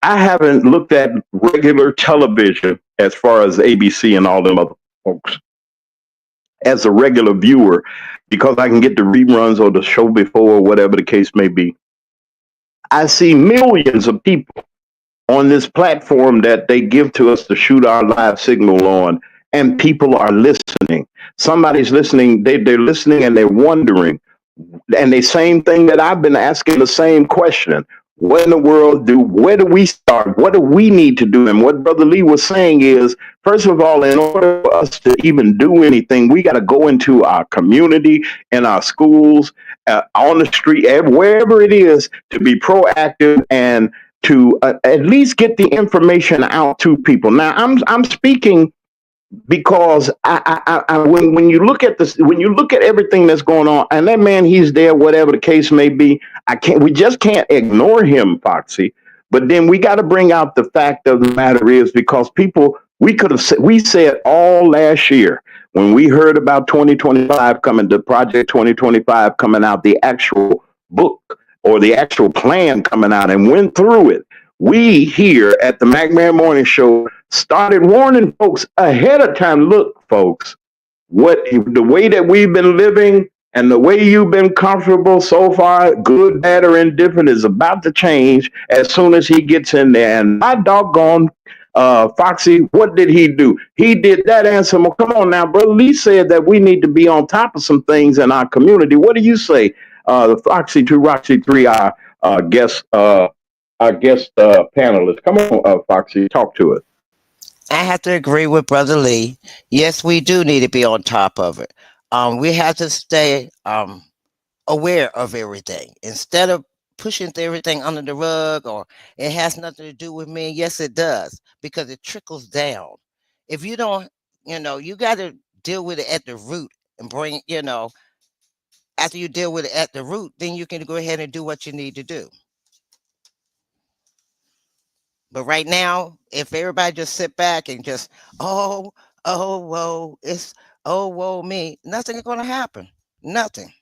I haven't looked at regular television as far as ABC and all them other folks as a regular viewer because I can get the reruns or the show before or whatever the case may be. I see millions of people on this platform that they give to us to shoot our live signal on, and people are listening. Somebody's listening, they're listening and they're wondering. And the same thing that I've been asking the same question. What in the world where do we start? What do we need to do? And what Brother Lee was saying is, first of all, in order for us to even do anything, we got to go into our community, in our schools, on the street, wherever it is, to be proactive and to at least get the information out to people. Now, I'm speaking because when you look at this, when you look at everything that's going on, and that man, he's there, whatever the case may be. We just can't ignore him, Foxy. But then we got to bring out the fact of the matter is because people, we said all last year when we heard about 2025 coming, the Project 2025 coming out, the actual book or the actual plan coming out, and went through it. We here at the MackMan Morning Show started warning folks ahead of time. Look, folks, what the way that we've been living and the way you've been comfortable so far, good, bad, or indifferent, is about to change as soon as he gets in there. And my doggone Foxy, what did he do? He did that answer. Well, come on now, Brother Lee said that we need to be on top of some things in our community. What do you say, Foxy 2, Roxy 3, guest panelist? Come on, Foxy, talk to us. I have to agree with Brother Lee. Yes, we do need to be on top of it. We have to stay aware of everything instead of pushing everything under the rug or it has nothing to do with me. Yes, it does, because it trickles down. If you don't, you got to deal with it at the root and bring, after you deal with it at the root, then you can go ahead and do what you need to do. But right now, if everybody just sit back and just, whoa, whoa, me, nothing is going to happen. Nothing.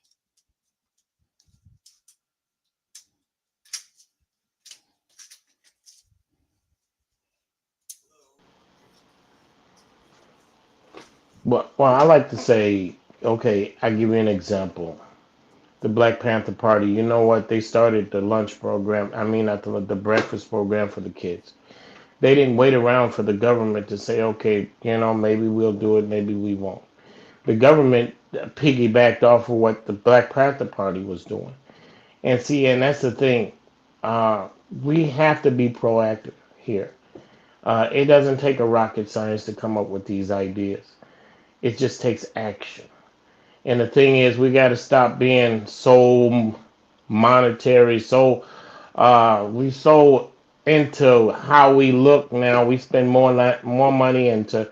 Well, I like to say, okay, I give you an example. The Black Panther Party, you know what? They started the lunch program. I mean, not the breakfast program for the kids. They didn't wait around for the government to say, okay, maybe we'll do it, maybe we won't. The government piggybacked off of what the Black Panther Party was doing. And see, and that's the thing. Uh, we have to be proactive here. It doesn't take a rocket science to come up with these ideas. It just takes action. And the thing is, we got to stop being so monetary, we so into how we look now. We spend more money into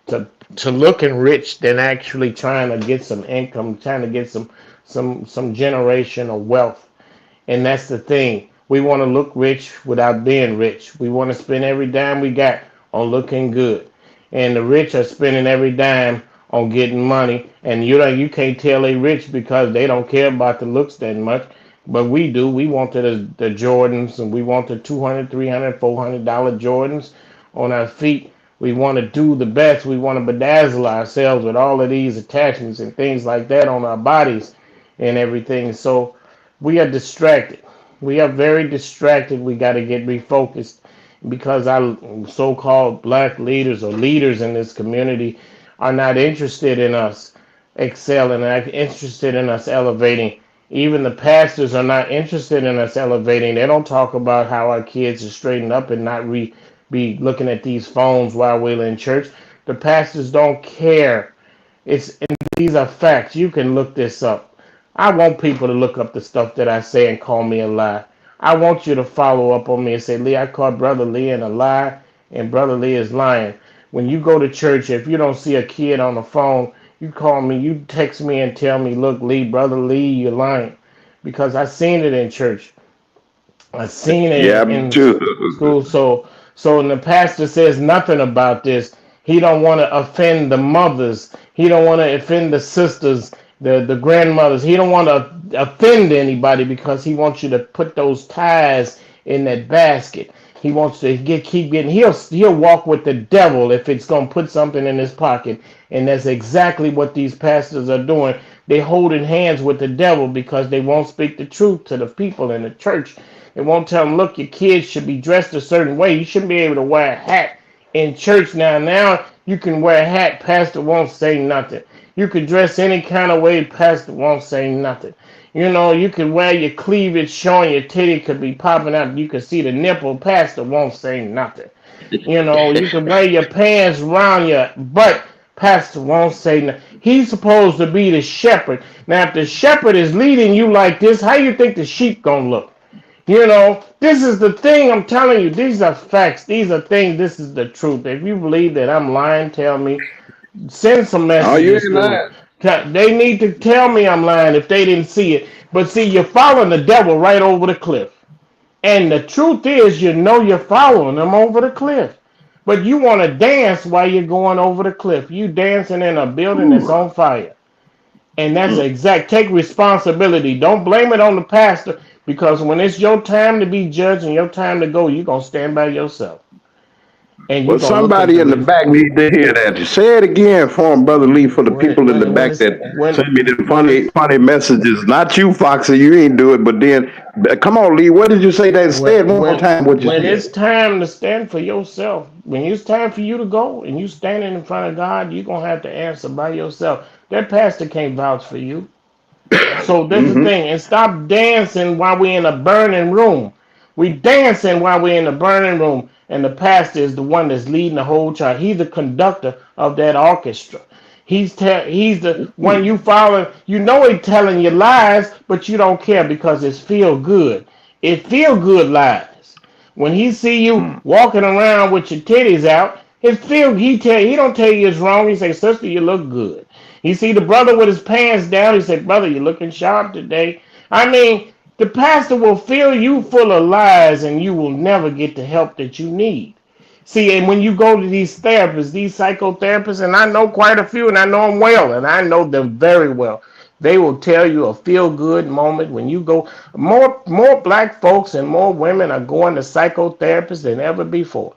to to looking rich than actually trying to get some income, trying to get some generational wealth. And that's the thing. We want to look rich without being rich. We want to spend every dime we got on looking good. And the rich are spending every dime on getting money. And you can't tell they rich because they don't care about the looks that much. But we do. We want the Jordans, and we want the $200, $300, $400 Jordans on our feet. We want to do the best. We want to bedazzle ourselves with all of these attachments and things like that on our bodies and everything. So we are distracted. We are very distracted. We got to get refocused because our so-called black leaders or leaders in this community are not interested in us excelling, not interested in us elevating. Even the pastors are not interested in us elevating. They don't talk about how our kids are straightened up and not be looking at these phones while we're in church. The pastors don't care. And these are facts. You can look this up. I want people to look up the stuff that I say and call me a lie. I want you to follow up on me and say, Lee, I caught Brother Lee in a lie, and Brother Lee is lying. When you go to church, if you don't see a kid on the phone, you call me, you text me and tell me, look, Lee, Brother Lee, you're lying. because I seen it in church. I seen it Yeah, me in too. school. So when the pastor says nothing about this, he don't want to offend the mothers. He don't want to offend the sisters, the grandmothers. He don't want to offend anybody because he wants you to put those ties in that basket. He wants to keep getting. He'll walk with the devil if it's gonna put something in his pocket, and that's exactly what these pastors are doing. They holding hands with the devil because they won't speak the truth to the people in the church. They won't tell them, look, your kids should be dressed a certain way. You shouldn't be able to wear a hat in church now. Now you can wear a hat, pastor won't say nothing. You can dress any kind of way, pastor won't say nothing. You know, you can wear your cleavage showing your titty could be popping out. You can see the nipple, pastor won't say nothing. You know, you can wear your pants around your butt, pastor won't say nothing. He's supposed to be the shepherd. Now, if the shepherd is leading you like this, how you think the sheep gonna look? You know, this is the thing I'm telling you. These are facts. These are things. This is the truth. If you believe that I'm lying, tell me. Send some Oh, you messages ain't to me. lying. They need to tell me I'm lying if they didn't see it. But see, you're following the devil right over the cliff. And the truth is, you know you're following him over the cliff. But you want to dance while you're going over the cliff. You dancing in a building that's Ooh. on fire. And that's exact. Take responsibility. Don't blame it on the pastor because when it's your time to be judged and your time to go, you're going to stand by yourself. And you're Well, going to look at somebody in the back need to hear that. Say it again for him, Brother Lee, for the people in the back that send me the when it's funny messages. Not you, Foxy, you ain't do it, but then, come on, Lee, what did you say that? Say it one more time, what you when it's said. time to stand for yourself, when it's time for you to go and you standing in front of God, you're gonna have to answer by yourself. That pastor can't vouch for you. So that's the Mm-hmm. thing. And stop dancing while we're in a burning room. We dancing while we're in the burning room, and the pastor is the one that's leading the whole church. He's the conductor of that orchestra. He's the one you follow. You know he's telling you lies, but you don't care because it's feel good. It feel good lies. When he see you walking around with your titties out, he don't tell you it's wrong. He say, sister, you look good. You see the brother with his pants down. He said, brother, you looking sharp today. I mean, the pastor will fill you full of lies, and you will never get the help that you need. See, and when you go to these therapists, these psychotherapists, and I know quite a few, and I know them well, and I know them very well. They will tell you a feel-good moment when you go. More black folks and more women are going to psychotherapists than ever before.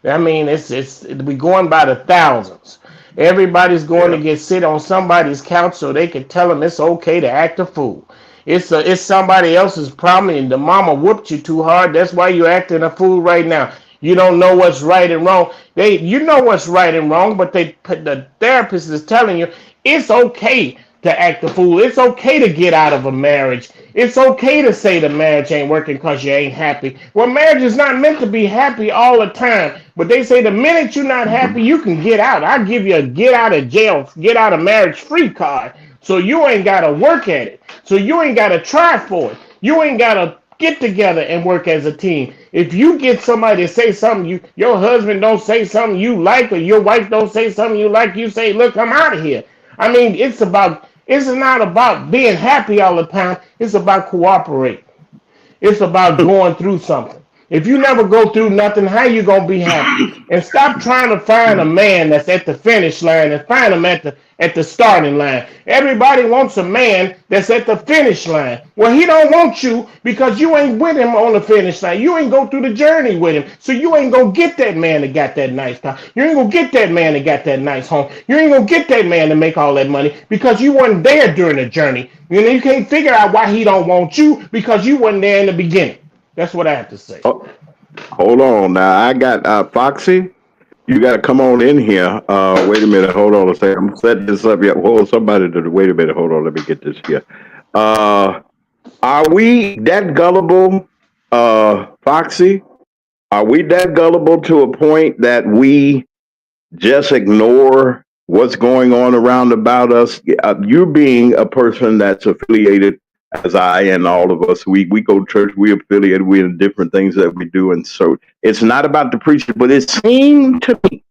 I mean, it's we going by the thousands. Everybody's going to Yeah. get sit on somebody's couch so they can tell them it's okay to act a fool. It's somebody else's problem, and the mama whooped you too hard. That's why you're acting a fool right now. You don't know what's right and wrong. You know what's right and wrong, but the therapist is telling you it's okay to act a fool. It's okay to get out of a marriage. It's okay to say the marriage ain't working because you ain't happy. Well, marriage is not meant to be happy all the time. But they say the minute you're not happy, you can get out. I'll give you a get out of jail, get out of marriage free card. So you ain't got to work at it. So you ain't got to try for it. You ain't got to get together and work as a team. If you get somebody to say something, your husband don't say something you like, or your wife don't say something you like, you say, look, I'm out of here. I mean, it's not about being happy all the time. It's about cooperating. It's about going through something. If you never go through nothing, how you gonna be happy? And stop trying to find a man that's at the finish line and find him at the starting line. Everybody wants a man that's at the finish line. Well, he don't want you because you ain't with him on the finish line. You ain't go through the journey with him. So you ain't gonna get that man that got that nice car. You ain't gonna get that man that got that nice home. You ain't gonna get that man to make all that money because you wasn't there during the journey. You know, you can't figure out why he don't want you because you wasn't there in the beginning. That's what I have to say. Oh, hold on now. I got Foxy. You got to come on in here. Wait a minute. Hold on a second. I'm setting this up. Yeah, hold somebody to wait a minute. Hold on. Let me get this here. Uh, are we that gullible, Foxy? Are we that gullible to a point that we just ignore what's going on around about us? You being a person that's affiliated, as I and all of us, we go to church, we affiliated, we in different things that we do, and so it's not about the preacher, but it seemed to me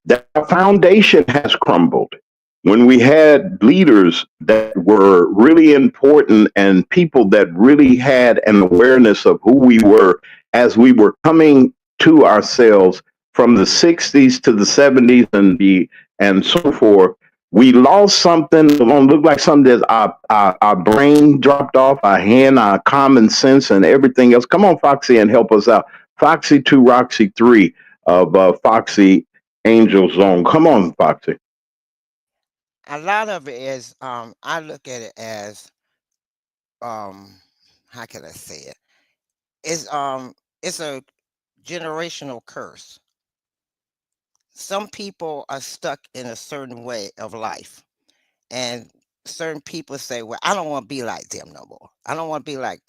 that our foundation has crumbled. when we had leaders that were really important and people that really had an awareness of who we were as we were coming to ourselves from the 60s to the 70s and so forth. We lost something. It don't look like something that our brain dropped off our hand, our common sense, and everything else. Come on, Foxy, and help us out. Foxy 2, Roxy 3 of Foxy Angel Zone. Come on, Foxy. A lot of it is, I look at it as, um, how can I say it? It's a generational curse. Some people are stuck in a certain way of life, and certain people say, "Well, I don't want to be like them no more. I don't want to be like."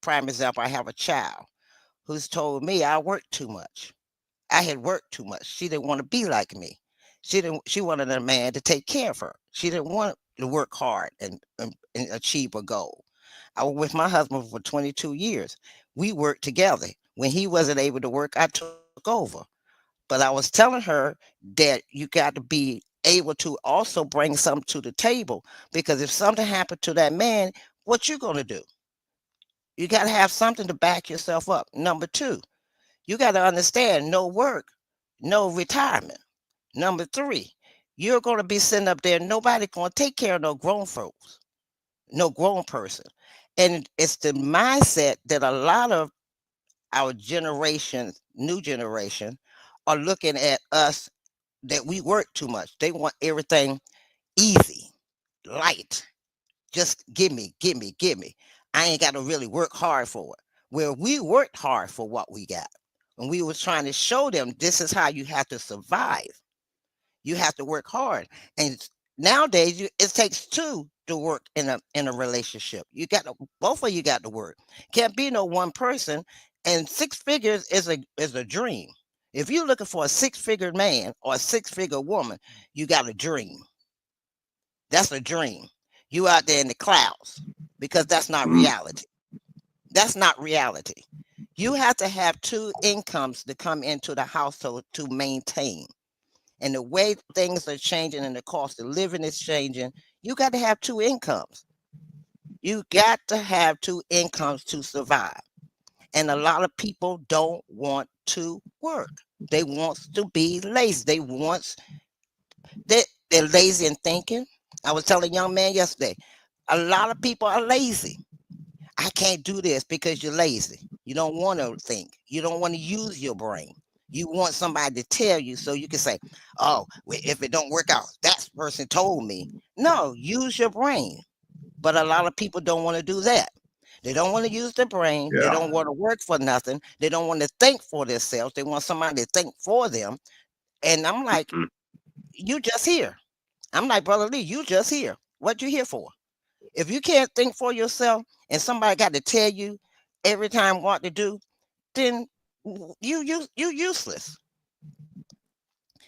Prime example: I have a child who's told me I work too much. I had worked too much. She didn't want to be like me. She didn't. She wanted a man to take care of her. She didn't want to work hard and achieve a goal. I was with my husband for 22 years. We worked together. When he wasn't able to work, I took over. But I was telling her that you got to be able to also bring something to the table, because if something happened to that man, what you gonna do? You got to have something to back yourself up. Number two, you got to understand, no work, no retirement. Number three, you're going to be sitting up there. Nobody going to take care of no grown folks, no grown person. And it's the mindset that a lot of our generation, new generation, are looking at us, that we work too much. They want everything easy, light. Just give me, give me, give me. I ain't got to really work hard for it. Where we worked hard for what we got. And we was trying to show them this is how you have to survive. You have to work hard. And nowadays it takes two to work in a relationship. You got to, both of you got to work. Can't be no one person. And six figures is a dream. If you're looking for a six-figure man or a six-figure woman, you got a dream. That's a dream. You out there in the clouds, because that's not reality. That's not reality. You have to have two incomes to come into the household to maintain. And the way things are changing and the cost of living is changing, you got to have two incomes. You got to have two incomes to survive. And a lot of people don't want to work. They want to be lazy. They're lazy in thinking. I was telling a young man yesterday, a lot of people are lazy. I can't do this because you're lazy. You don't want to think. You don't want to use your brain. You want somebody to tell you so you can say, oh, if it don't work out, that person told me. No, use your brain. But a lot of people don't want to do that. They don't want to use their brain. They Yeah. don't want to work for nothing. They don't want to think for themselves. They want somebody to think for them. And I'm like, Mhm. you just here. I'm like, Brother Lee, you just here. What you here for? If you can't think for yourself and somebody got to tell you every time what to do, then you useless.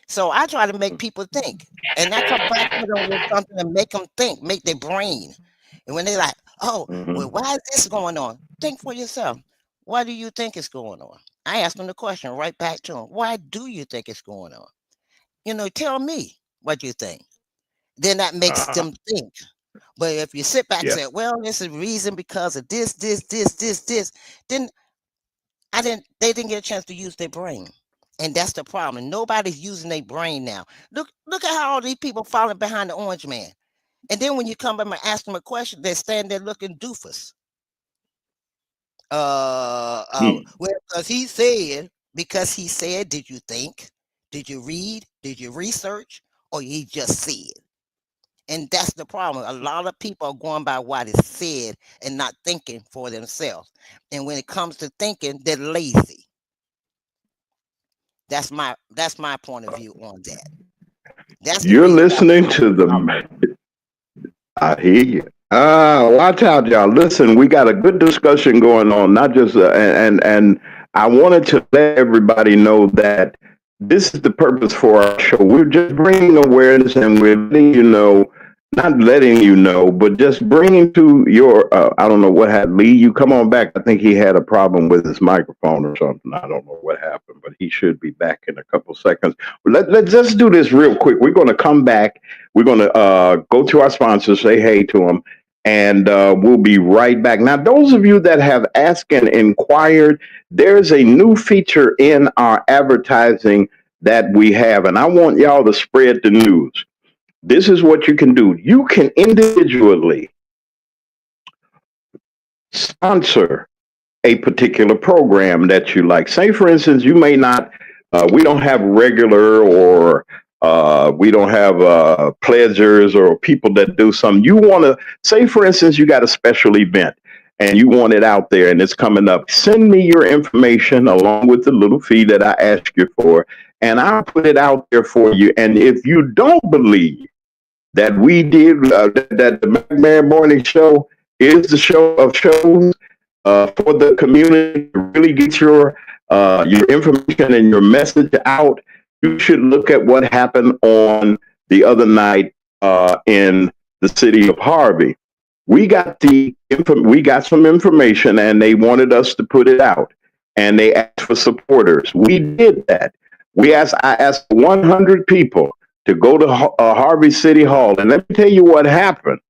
So I try to make people think. And I come back to them with something to make them think, make their brain. And when they like, oh, well, Mhm. why is this going on? Think for yourself. Why do you think it's going on? I ask them the question right back to them. Why do you think it's going on? Tell me what you think. Then that makes Uh, them think. But if you sit back and yeah. say, well, this is reason because of this, then they didn't get a chance to use their brain. And that's the problem. Nobody's using their brain now. Look at how all these people falling behind the orange man. And then when you come up and ask them a question, they stand there looking doofus. Hmm. Well, because he said, did you think? Did you read? Did you research? Or he just said? And that's the problem. A lot of people are going by what is said and not thinking for themselves. And when it comes to thinking, they're lazy. That's my point of view on that. That's the You're reason why listening people to are the. I hear you. Watch out, y'all. Listen, we got a good discussion going on. Not just and I wanted to let everybody know that this is the purpose for our show. We're just bringing awareness, and we're letting you know, not letting you know, but just bringing to your. I don't know what had Lee. You come on back. I think he had a problem with his microphone or something. I don't know what happened, but he should be back in a couple seconds. Let's just do this real quick. We're going to come back. We're going to go to our sponsors, say hey to them, and we'll be right back. Now, those of you that have asked and inquired, there's a new feature in our advertising that we have, and I want y'all to spread the news. This is what you can do. You can individually sponsor a particular program that you like. Say, for instance, you may not, we don't have regular or we don't have pledgers or people that do something. You want to, say, for instance, you got a special event and you want it out there and it's coming up. Send me your information along with the little fee that I ask you for, and I'll put it out there for you. And if you don't believe that we did, that the MackMan Morning Show is the show of shows for the community to really get your information and your message out, you should look at what happened on the other night in the city of Harvey. We got some information, and they wanted us to put it out, and they asked for supporters. We did that. I asked 100 people to go to Harvey City Hall, and let me tell you what happened.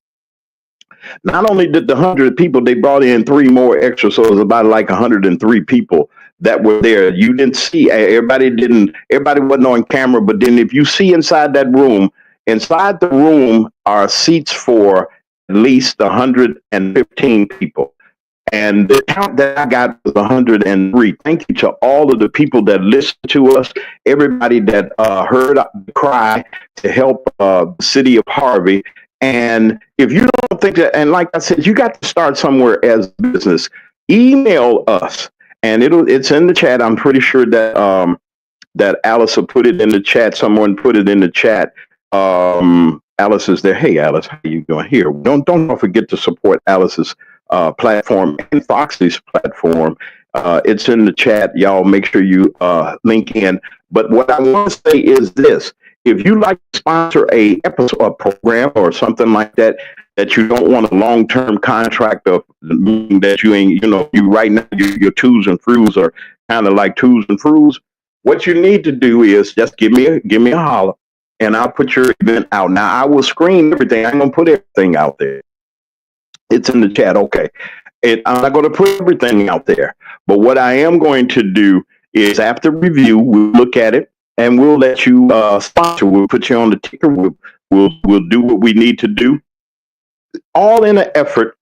Not only did the 100 people, they brought in 3 more extra, so it was about like 103 people that were there. You didn't see, everybody wasn't on camera, but then if you see inside the room are seats for at least 115 people. And the count that I got was 103. Thank you to all of the people that listened to us, everybody that heard the cry to help the city of Harvey. And if you don't think that, and like I said, you got to start somewhere as a business, email us, and it's in the chat. I'm pretty sure that that Alice will put it in the chat. Someone put it in the chat. Alice is there. Hey, Alice, how you doing? Here, don't forget to support Alice's platform and Foxy's platform. It's in the chat. Y'all make sure you link in. But what I want to say is this. If you like to sponsor a program or something like that you don't want a long-term contract of, that you ain't, you right now, your twos and froos are kind of like twos and froos. What you need to do is just give me a holler, and I'll put your event out. Now, I will screen everything. I'm going to put everything out there. It's in the chat. Okay. I'm not going to put everything out there, but what I am going to do is after review, we'll look at it, and we'll let you sponsor. We'll put you on the ticker. We'll do what we need to do, all in an effort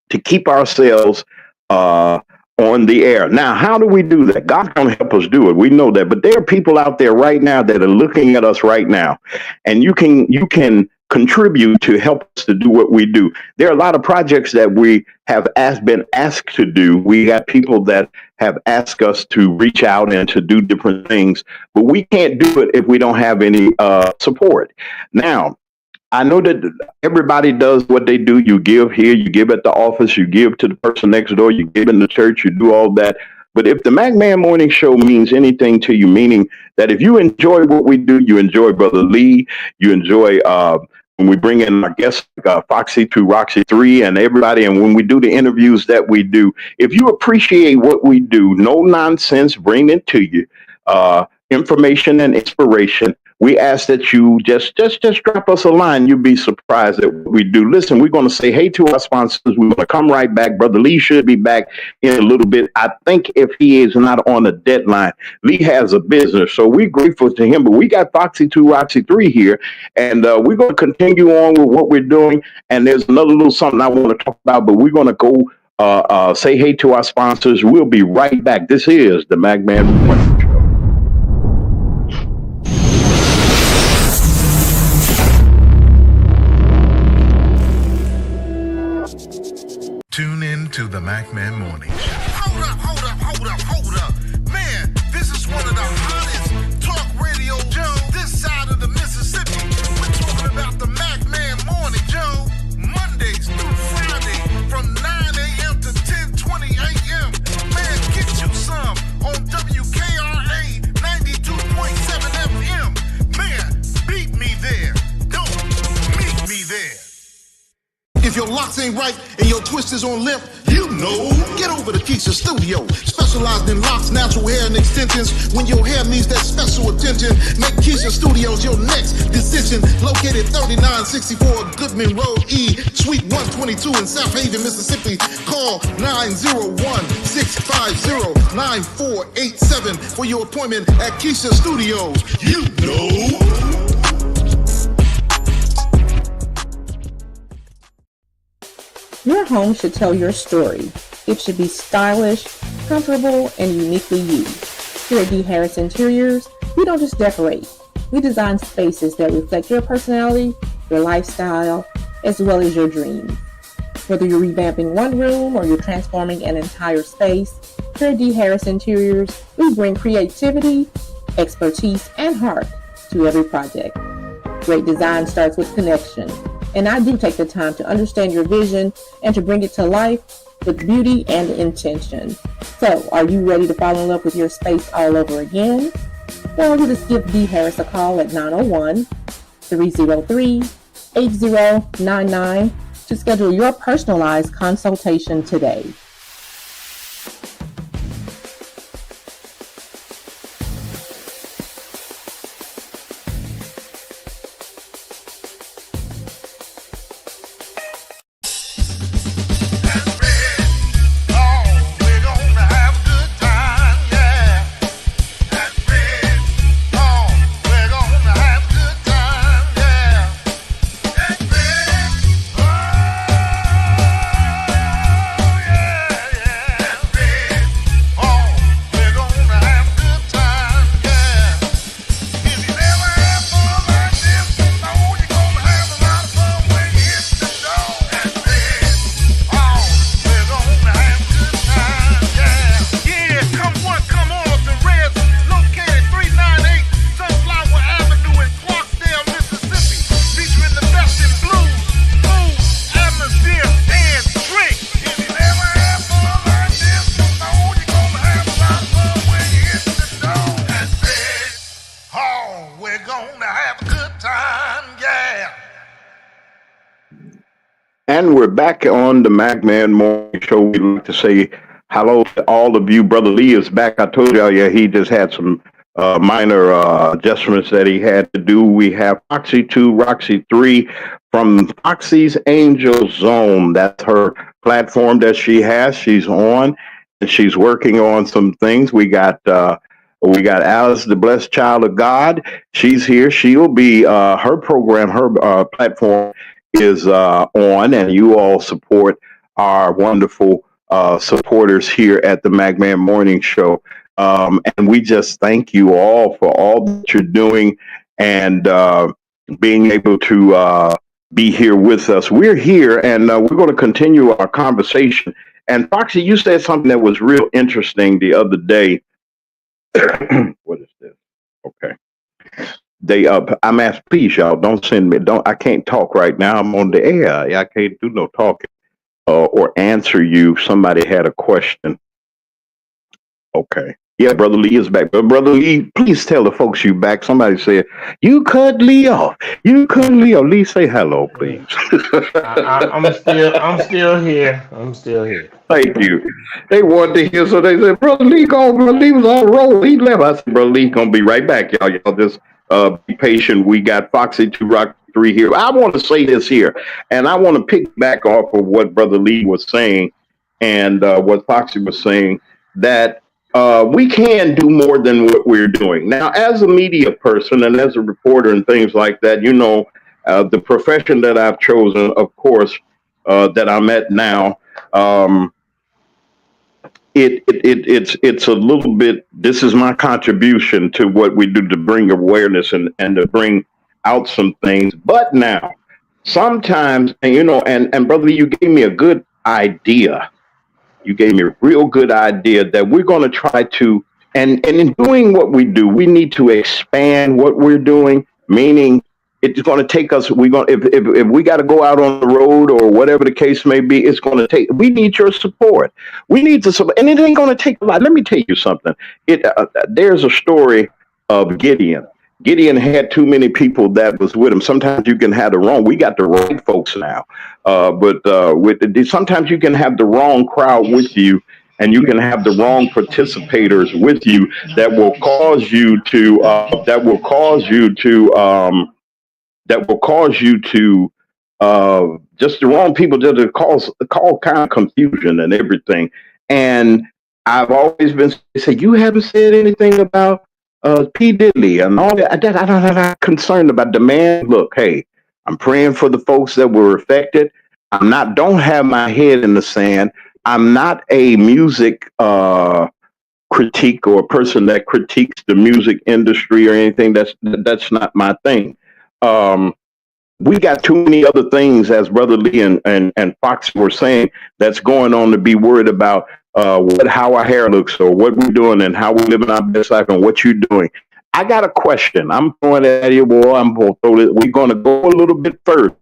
to keep ourselves on the air. Now, how do we do that? God's going to help us do it. We know that. But there are people out there right now that are looking at us right now, and you can contribute to help us to do what we do. There are a lot of projects that we have been asked to do. We got people that have asked us to reach out and to do different things, but we can't do it if we don't have any support. Now, I know that everybody does what they do. You give here, you give at the office, you give to the person next door, you give in the church, you do all that. But if the MackMan Morning Show means anything to you, meaning that if you enjoy what we do, you enjoy Brother Lee, you enjoy when we bring in our guests, Foxy 2, Roxy 3, and everybody, and when we do the interviews that we do, if you appreciate what we do, no nonsense, bring it to you, information and inspiration. We ask that you just drop us a line. You'll be surprised at what we do. Listen, we're going to say hey to our sponsors. We're going to come right back. Brother Lee should be back in a little bit. I think if he is not on a deadline, Lee has a business, so we're grateful to him. But we got Foxy 2, Roxy 3 here, and we're going to continue on with what we're doing. And there's another little something I want to talk about, but we're going to go say hey to our sponsors. We'll be right back. This is the MackMan Morning Show. Tune in to the MackMan Morning Show. Hold up. Man, this is one of the hottest talk radio shows this side of the Mississippi. We're talking about the MackMan Morning Show, Mondays through Friday from 9 a.m. to 10:20 a.m. Man, get you some on WKRA 92.7 FM. Man, beat me there. Don't meet me there. If your locks ain't right and your twist is on limp, you know, get over the Keisha Studio. Specialized in locks, natural hair, and extensions. When your hair needs that special attention, make Keisha Studios your next decision. Located 3964 Goodman Road E, Suite 122 in South Haven, Mississippi. Call 901-650-9487 for your appointment at Keisha Studios. You know. Your home should tell your story. It should be stylish, comfortable, and uniquely you. Here at D. Harris Interiors, we don't just decorate. We design spaces that reflect your personality, your lifestyle, as well as your dreams. Whether you're revamping one room or you're transforming an entire space, here at D. Harris Interiors, we bring creativity, expertise, and heart to every project. Great design starts with connection, and I do take the time to understand your vision and to bring it to life with beauty and intention. So, are you ready to fall in love with your space all over again? Well, you just give D. Harris a call at 901-303-8099 to schedule your personalized consultation today. And we're back on the MackMan Morning Show. We'd like to say hello to all of you. Brother Lee is back. I told y'all, yeah, he just had some minor adjustments that he had to do. We have Foxy 2, Roxy 3 from Foxy's Angel Zone. That's her platform that she has. She's on, and she's working on some things. We got Alice, the Blessed Child of God. She's here. She'll be her program, her platform is on, and you all support our wonderful supporters here at the MackMan Morning Show. And we just thank you all for all that you're doing and being able to be here with us. We're here, and we're going to continue our conversation. And Foxy, you said something that was real interesting the other day. What is this? Okay. I'm asked, please, y'all, don't send me. I can't talk right now. I'm on the air. I can't do no talking or answer you. Somebody had a question. Okay. Yeah, Brother Lee is back. But Brother Lee, please tell the folks you back. Somebody said, you cut Lee off. You cut Lee off. Lee, say hello, please. I'm still here. I'm still here. Thank you. They wanted to hear, so they said, Brother Lee gone. Brother Lee was on the roll. He left. I said, Brother Lee gonna be right back, y'all. Y'all just be patient. We got Foxy 2, Rock 3 here. I want to say this here, and I want to pick back off of what Brother Lee was saying and what Foxy was saying, that we can do more than what we're doing. Now, as a media person and as a reporter and things like that, you know, the profession that I've chosen, of course, that I'm at now, it's a little bit, this is my contribution to what we do to bring awareness and to bring out some things. But now, sometimes, and you know, and Brother Lee, you gave me a good idea. You gave me a real good idea that we're going to try to, and in doing what we do, we need to expand what we're doing, meaning it's going to take us, if we got to go out on the road or whatever the case may be, it's going to take, we need your support. We need to support, and it ain't going to take a lot. Let me tell you something. There's a story of Gideon. Gideon had too many people that was with him. Sometimes you can have the wrong. We got the right folks now, but sometimes you can have the wrong crowd with you, and you can have the wrong participators with you that will cause you to that will cause you to just the wrong people just to cause all kind of confusion and everything. And I've always been say you haven't said anything about P Diddy and all that. I'm not concerned about the man. Look, hey, I'm praying for the folks that were affected. I'm not. Don't have my head in the sand. I'm not a music critique or a person that critiques the music industry or anything. That's not my thing. Um, we got too many other things, as Brother Lee and Fox were saying, that's going on to be worried about how our hair looks or what we're doing and how we're living our best life and what you're doing. I got a question. I'm throwing it at you, boy. I'm going to throw it. We're going to go a little bit further.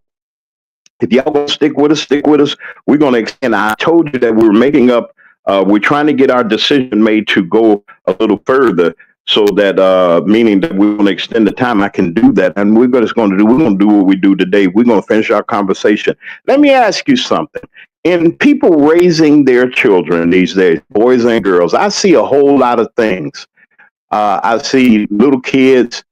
If y'all gonna stick with us, stick with us. We're gonna extend. I told you that we were making up. We're trying to get our decision made to go a little further, so that meaning that we're gonna extend the time. I can do that, and just gonna do. We're gonna do what we do today. We're gonna finish our conversation. Let me ask you something. In people raising their children these days, boys and girls, I see a whole lot of things. I see little kids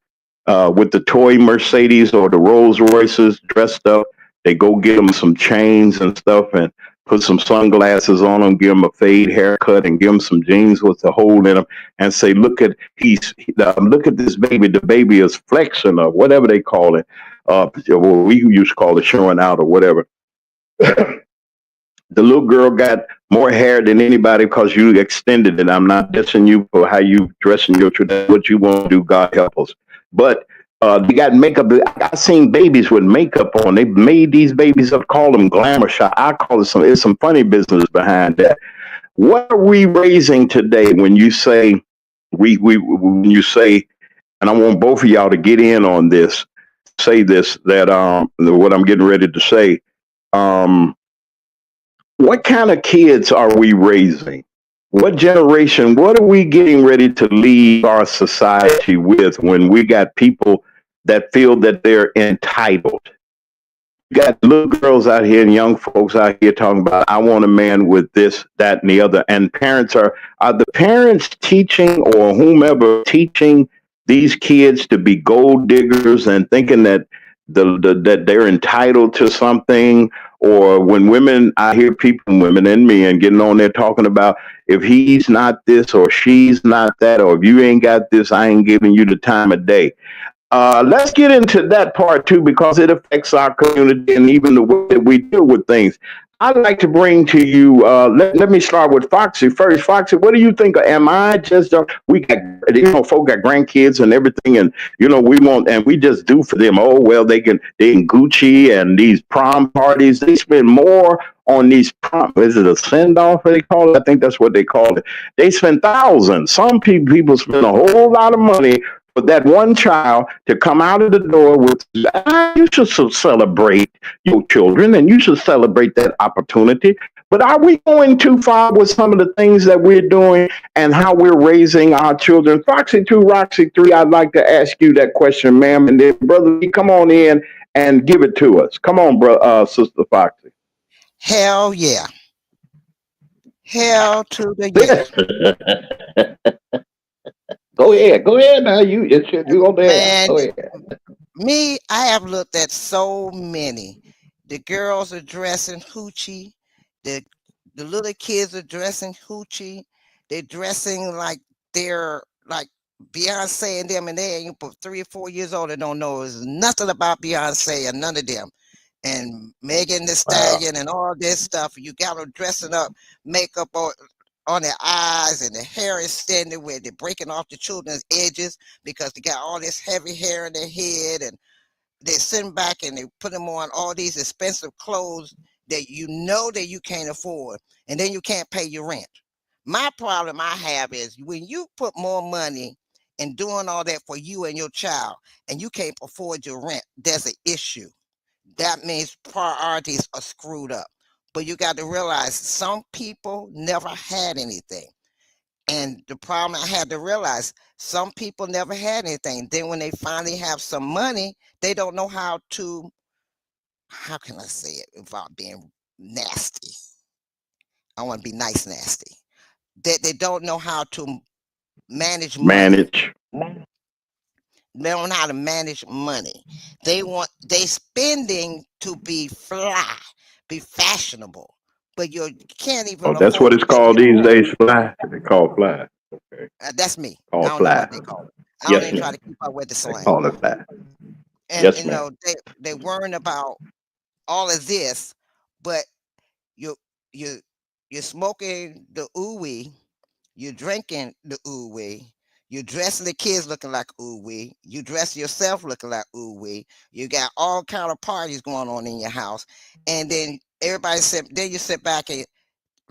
with the toy Mercedes or the Rolls Royces dressed up. They go get them some chains and stuff and put some sunglasses on them, give them a fade haircut, and give them some jeans with a hole in them, and say, "Look at look at this baby. The baby is flexing or whatever they call it. Well, we used to call it showing out or whatever." The little girl got more hair than anybody because you extended it. I'm not dissing you for how you dressing your tradition. What you want to do, God help us. But they got makeup. I seen babies with makeup on. They made these babies up, call them glamour shot. I call it it's some funny business behind that. What are we raising today when you say when you say, and I want both of y'all to get in on this, say this, that what I'm getting ready to say. Um what kind of kids are we raising? What generation, what are we getting ready to leave our society with when we got people that feel that they're entitled? You got little girls out here and young folks out here talking about, I want a man with this, that, and the other. And parents are the parents teaching or whomever teaching these kids to be gold diggers and thinking that that they're entitled to something? Or when women, I hear people, women and men, getting on there talking about, if he's not this or she's not that, or if you ain't got this, I ain't giving you the time of day. Let's get into that part too, because it affects our community and even the way that we deal with things. I'd like to bring to you, let me start with Foxy first. Foxy, what do you think? Am I just, we got, folk got grandkids and everything, and, we want, and we just do for them. Oh, well, they in Gucci and these prom parties, they spend more on these prom, is it a send off they call it? I think that's what they call it. They spend thousands. Some people spend a whole lot of money for that one child to come out of the door with, you should celebrate your children and you should celebrate that opportunity. But are we going too far with some of the things that we're doing and how we're raising our children? Foxy 2, Roxy 3, I'd like to ask you that question, ma'am. And then, Brother Lee, come on in and give it to us. Come on, Sister Foxy. Hell yeah. Hell to the yeah. Go ahead now. You on there. Man, Go ahead. me, I have looked at so many. The girls are dressing hoochie. The little kids are dressing hoochie. They're dressing like they're like Beyonce and them, and they ain't 3 or 4 years old and don't know nothing about Beyonce and none of them. And Megan the Stallion and all this stuff. You got them dressing up, makeup on their eyes, and the hair is standing where they're breaking off the children's edges because they got all this heavy hair in their head, and they sitting back and they put them on all these expensive clothes that that you can't afford, and then you can't pay your rent. My problem I have is when you put more money in doing all that for you and your child, and you can't afford your rent, there's an issue. That means priorities are screwed up. But you got to realize some people never had anything. And the problem I had to realize, some people never had anything. Then when they finally have some money, they don't know how can I say it without being nasty? I want to be nice nasty. that they don't know how to manage money. Manage. They don't know how to manage money. They spending to be fly, be fashionable, but you can't Oh, even that's afford what to it's take called care these of it. days. Fly. They call fly. Okay. That's me. I Called don't know fly. what they call it. I don't Yes, even try ma'am. to keep up with the They slang. call it fly. And Yes, ma'am. they worrying about all of this, but you you you're smoking the ooey, you're drinking the ooey, you dressing the kids looking like ooey, you dress yourself looking like ooey, you got all kind of parties going on in your house, and then you sit back and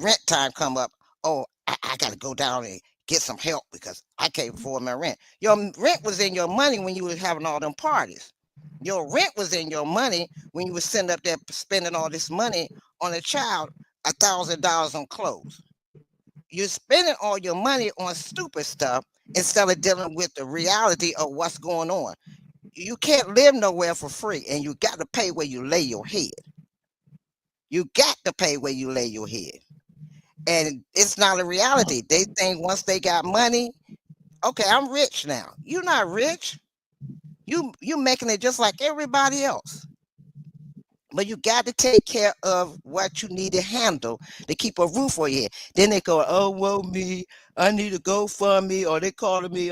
rent time come up. Oh, I got to go down and get some help because I can't afford my rent. Your rent was in your money when you was having all them parties. Your rent was in your money when you was sitting up there spending all this money on a child, $1,000 on clothes. You're spending all your money on stupid stuff instead of dealing with the reality of what's going on. You can't live nowhere for free, and you got to pay where you lay your head. You got to pay where you lay your head. And it's not a reality. They think once they got money, okay, I'm rich now. You're not rich. You making it just like everybody else. But you got to take care of what you need to handle to keep a roof over your head. Then they go, oh well, me, I need to go fund me, or they calling me,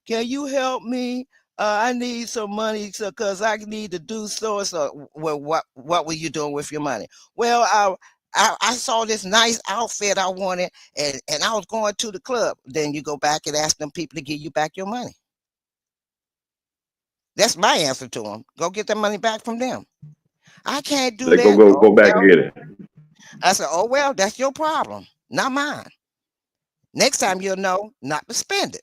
can you help me? I need some money because I need to do so and so. Well, what were you doing with your money? Well, I saw this nice outfit I wanted, and I was going to the club. Then you go back and ask them people to give you back your money. That's my answer to them. Go get the money back from them. I can't do They go that. go Oh go back well. and get it. I said, oh well, that's your problem, not mine. Next time you'll know not to spend it.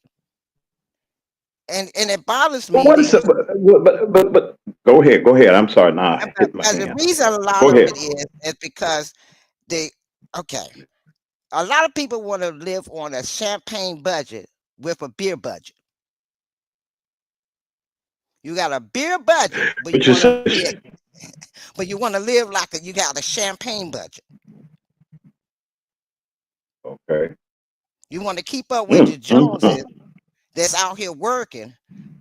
And it bothers But me what is it? because But go ahead. Go ahead. I'm sorry. Now I hit my the hand. reason a lot Go of ahead. it is because they okay. A lot of people want to live on a champagne budget with a beer budget. You got a beer budget, but What you say? you want to live like you got a champagne budget. Okay. You want to keep up with the Joneses Mm. that's out here working,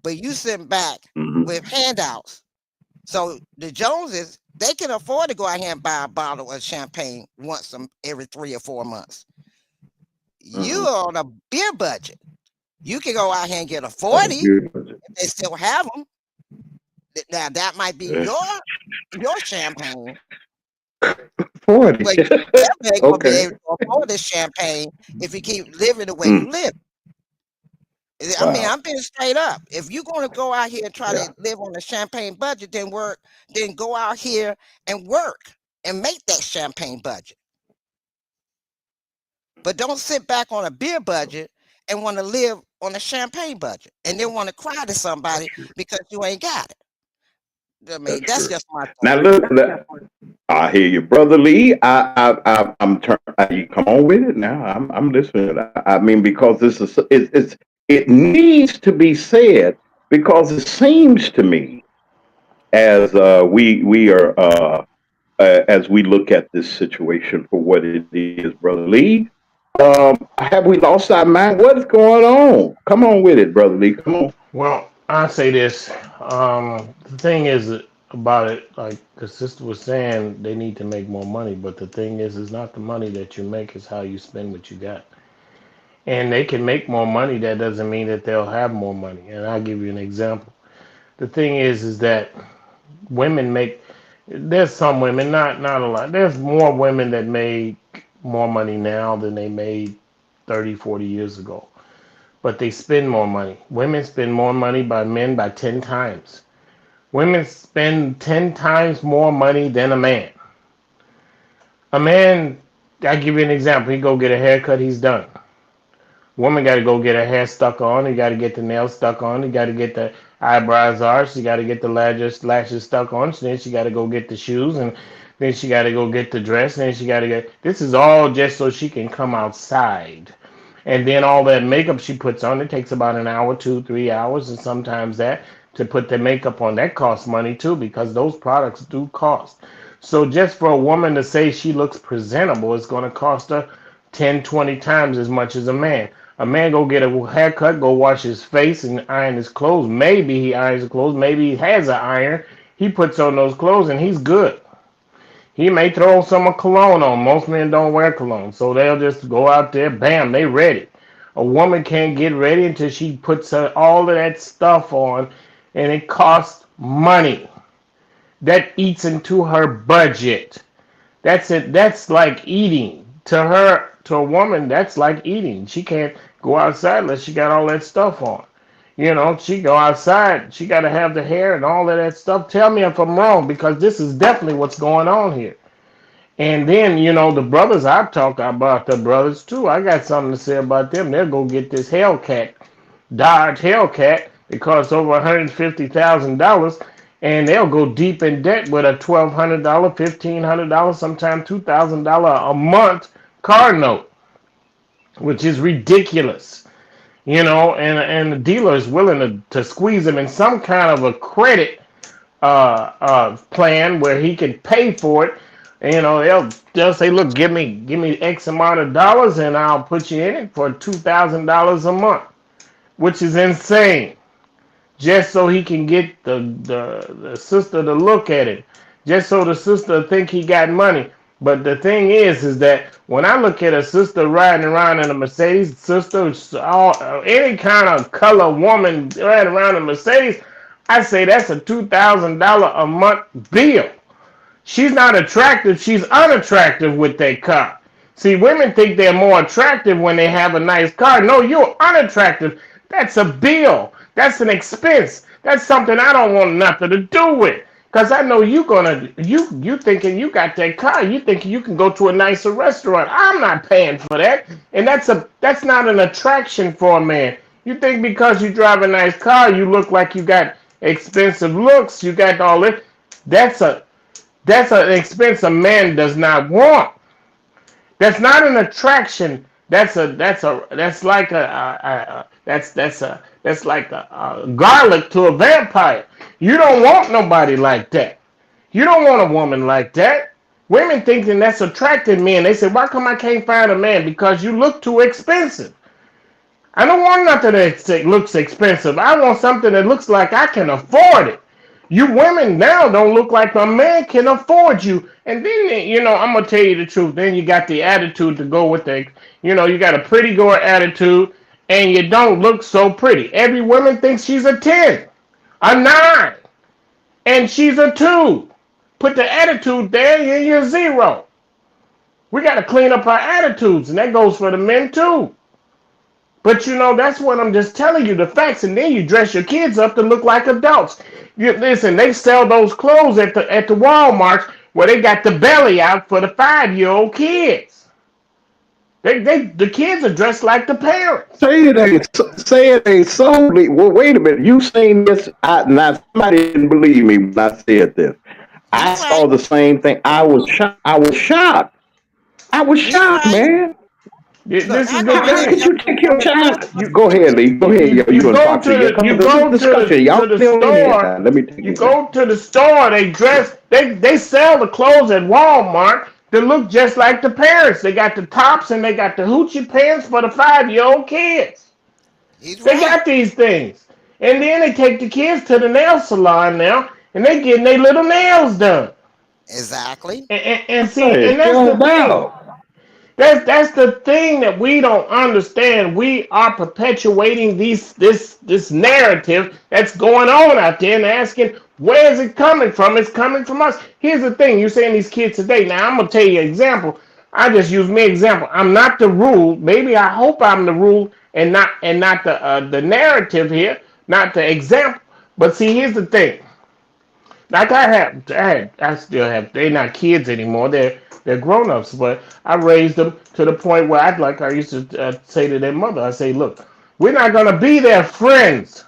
but you sitting back with Mm-hmm. handouts. So the Joneses, they can afford to go out here and buy a bottle of champagne once every 3 or 4 months. You Mm-hmm. are on a beer budget. You can go out here and get a Oh, 40 beautiful. if they still have them. Now that might be Yeah. your champagne, 40. but you definitely ain't gonna be Okay. able to afford this champagne if you keep living the way you Mm. live. I mean, Wow. I'm being straight up. If you're gonna go out here and try Yeah. to live on a champagne budget, then go out here and work and make that champagne budget. But don't sit back on a beer budget and want to live on a champagne budget and then want to cry to That's somebody true. because you ain't got it. I mean, That's that's true. just my Now thought. look, I hear you, brother Lee. I'm turn. You come on with it now. I'm listening. I mean, because this is it needs to be said because it seems to me as we are as we look at this situation for what it is, brother Lee. Have we lost our mind? What's going on? Come on with it, brother Lee. Come on. Well, I say this. The thing is about it, like the sister was saying, they need to make more money. But the thing is not the money that you make; it's how you spend what you got. And they can make more money. That doesn't mean that they'll have more money. And I'll give you an example. The thing is that women make. There's some women, not a lot. There's more women that make more money now than they made 30, 40 years ago. But they spend more money. Women spend more money by men by 10 times. Women spend 10 times more money than a man. A man, I'll give you an example. He go get a haircut, he's done. Woman got to go get her hair stuck on. You got to get the nails stuck on. You got to get the eyebrows arched. You got to get the lashes stuck on. So then she got to go get the shoes, and then she got to go get the dress. And then she got to get. This is all just so she can come outside. And then all that makeup she puts on, it takes about an hour, 2, 3 hours, and sometimes that to put the makeup on. That costs money too because those products do cost. So just for a woman to say she looks presentable, it's going to cost her 10, 20 times as much as a man. A man go get a haircut, go wash his face and iron his clothes. Maybe he irons his clothes. Maybe he has an iron. He puts on those clothes and he's good. He may throw some cologne on. Most men don't wear cologne. So they'll just go out there, bam, they ready. A woman can't get ready until she puts all of that stuff on, and it costs money. That eats into her budget. That's it. That's like eating. To her, to a woman, that's like eating. She can't go outside unless she got all that stuff on. She go outside. She got to have the hair and all of that stuff. Tell me if I'm wrong, because this is definitely what's going on here. And then, the brothers, I talk about the brothers too. I got something to say about them. They'll go get this Hellcat, Dodge Hellcat. It costs over $150,000. And they'll go deep in debt with a $1,200, $1,500, sometimes $2,000 a month car note, which is ridiculous. And the dealer is willing to squeeze him in some kind of a credit plan where he can pay for it. They'll say, look, give me X amount of dollars and I'll put you in it for $2,000 a month, which is insane. Just so he can get the sister to look at it. Just so the sister think he got money. But the thing is that when I look at a sister riding around in a Mercedes, any kind of color woman riding around in a Mercedes, I say that's a $2,000 a month bill. She's not attractive. She's unattractive with that car. See, women think they're more attractive when they have a nice car. No, you're unattractive. That's a bill. That's an expense. That's something I don't want nothing to do with. Because I know you thinking you got that car. You thinking you can go to a nicer restaurant. I'm not paying for that. And that's not an attraction for a man. You think because you drive a nice car, you look like you got expensive looks. You got all this. That's an expense a man does not want. That's not an attraction. That's like a garlic to a vampire. You don't want nobody like that. You don't want a woman like that. Women thinking that's attracting men. They say, why come I can't find a man? Because you look too expensive. I don't want nothing that looks expensive. I want something that looks like I can afford it. You women now don't look like a man can afford you. And then, I'm going to tell you the truth. Then you got the attitude to go with the, you got a pretty girl attitude and you don't look so pretty. Every woman thinks she's a 10, a 9, and she's a 2. Put the attitude there and you're 0. We got to clean up our attitudes, and that goes for the men too. But that's what I'm just telling you, the facts. And then you dress your kids up to look like adults. Listen, they sell those clothes at the Walmart where they got the belly out for the 5-year-old kids. The kids are dressed like the parents. Say it ain't solely. Well, wait a minute. You seen this? Now somebody didn't believe me when I said this. I saw the same thing. I was shocked. I was shocked, man. This is the thing. You take your child. You go ahead, Lee. Go ahead. You go to the store. They sell the clothes at Walmart that look just like the parents. They got the tops and they got the hoochie pants for the 5-year-old kids. They got these things, and then they take the kids to the nail salon now, and they getting their little nails done. Exactly. And see, and that's the thing. That's the thing that we don't understand. We are perpetuating this narrative that's going on out there and asking, where is it coming from? It's coming from us. Here's the thing. You're saying these kids today. Now, I'm going to tell you an example. I just use me example. I'm not the rule. Maybe I hope I'm the rule and not the narrative here, not the example. But see, here's the thing. Like I still have, they're not kids anymore. They're grown-ups, but I raised them to the point where I used to say to their mother, I say, look, we're not going to be their friends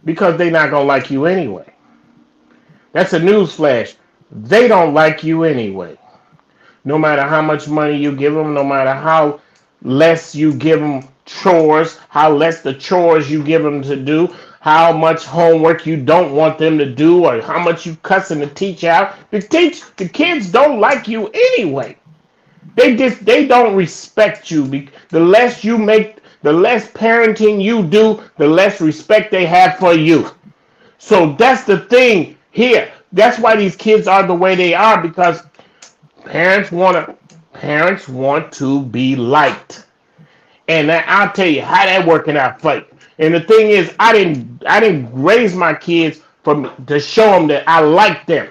because they're not going to like you anyway. That's a newsflash. They don't like you anyway. No matter how much money you give them, no matter how less you give them chores, how less the chores you give them to do, how much homework you don't want them to do, or how much you cussing the teacher out. The kids don't like you anyway. They don't respect you. The less you make, the less parenting you do, the less respect they have for you. So that's the thing here. That's why these kids are the way they are, because parents want to be liked. And I'll tell you how that working out for you. And the thing is, I didn't raise my kids to show them that I like them.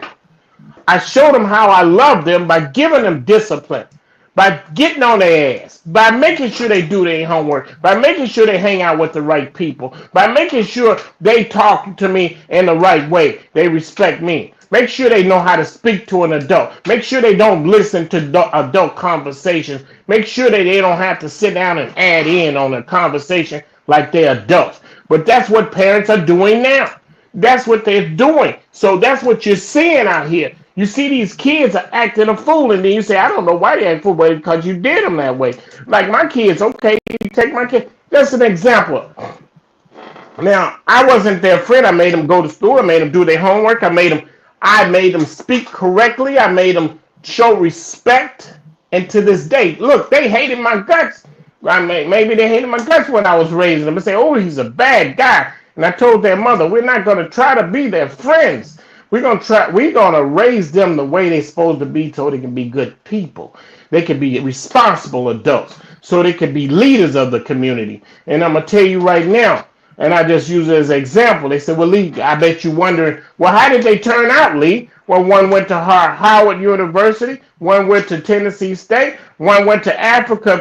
I showed them how I love them by giving them discipline, by getting on their ass, by making sure they do their homework, by making sure they hang out with the right people, by making sure they talk to me in the right way, they respect me. Make sure they know how to speak to an adult. Make sure they don't listen to adult conversations. Make sure that they don't have to sit down and add in on a conversation like they're adults. But that's what parents are doing now. That's what they're doing. So that's what you're seeing out here. You see these kids are acting a fool, and then you say, I don't know why they act a fool, but because you did them that way. Like my kids, okay, you take my kid. That's an example. Now, I wasn't their friend. I made them go to school. I made them do their homework. I made them speak correctly. I made them show respect. And to this day, look, they hated my guts. Maybe they hated my guts when I was raising them and say, oh, he's a bad guy. And I told their mother, we're not going to try to be their friends. We're going to raise them the way they're supposed to be so they can be good people. They can be responsible adults, so they can be leaders of the community. And I'm going to tell you right now, and I just use it as an example. They said, well, Lee, I bet you wondering, well, how did they turn out, Lee? Well, one went to Howard University, one went to Tennessee State, one went to Africa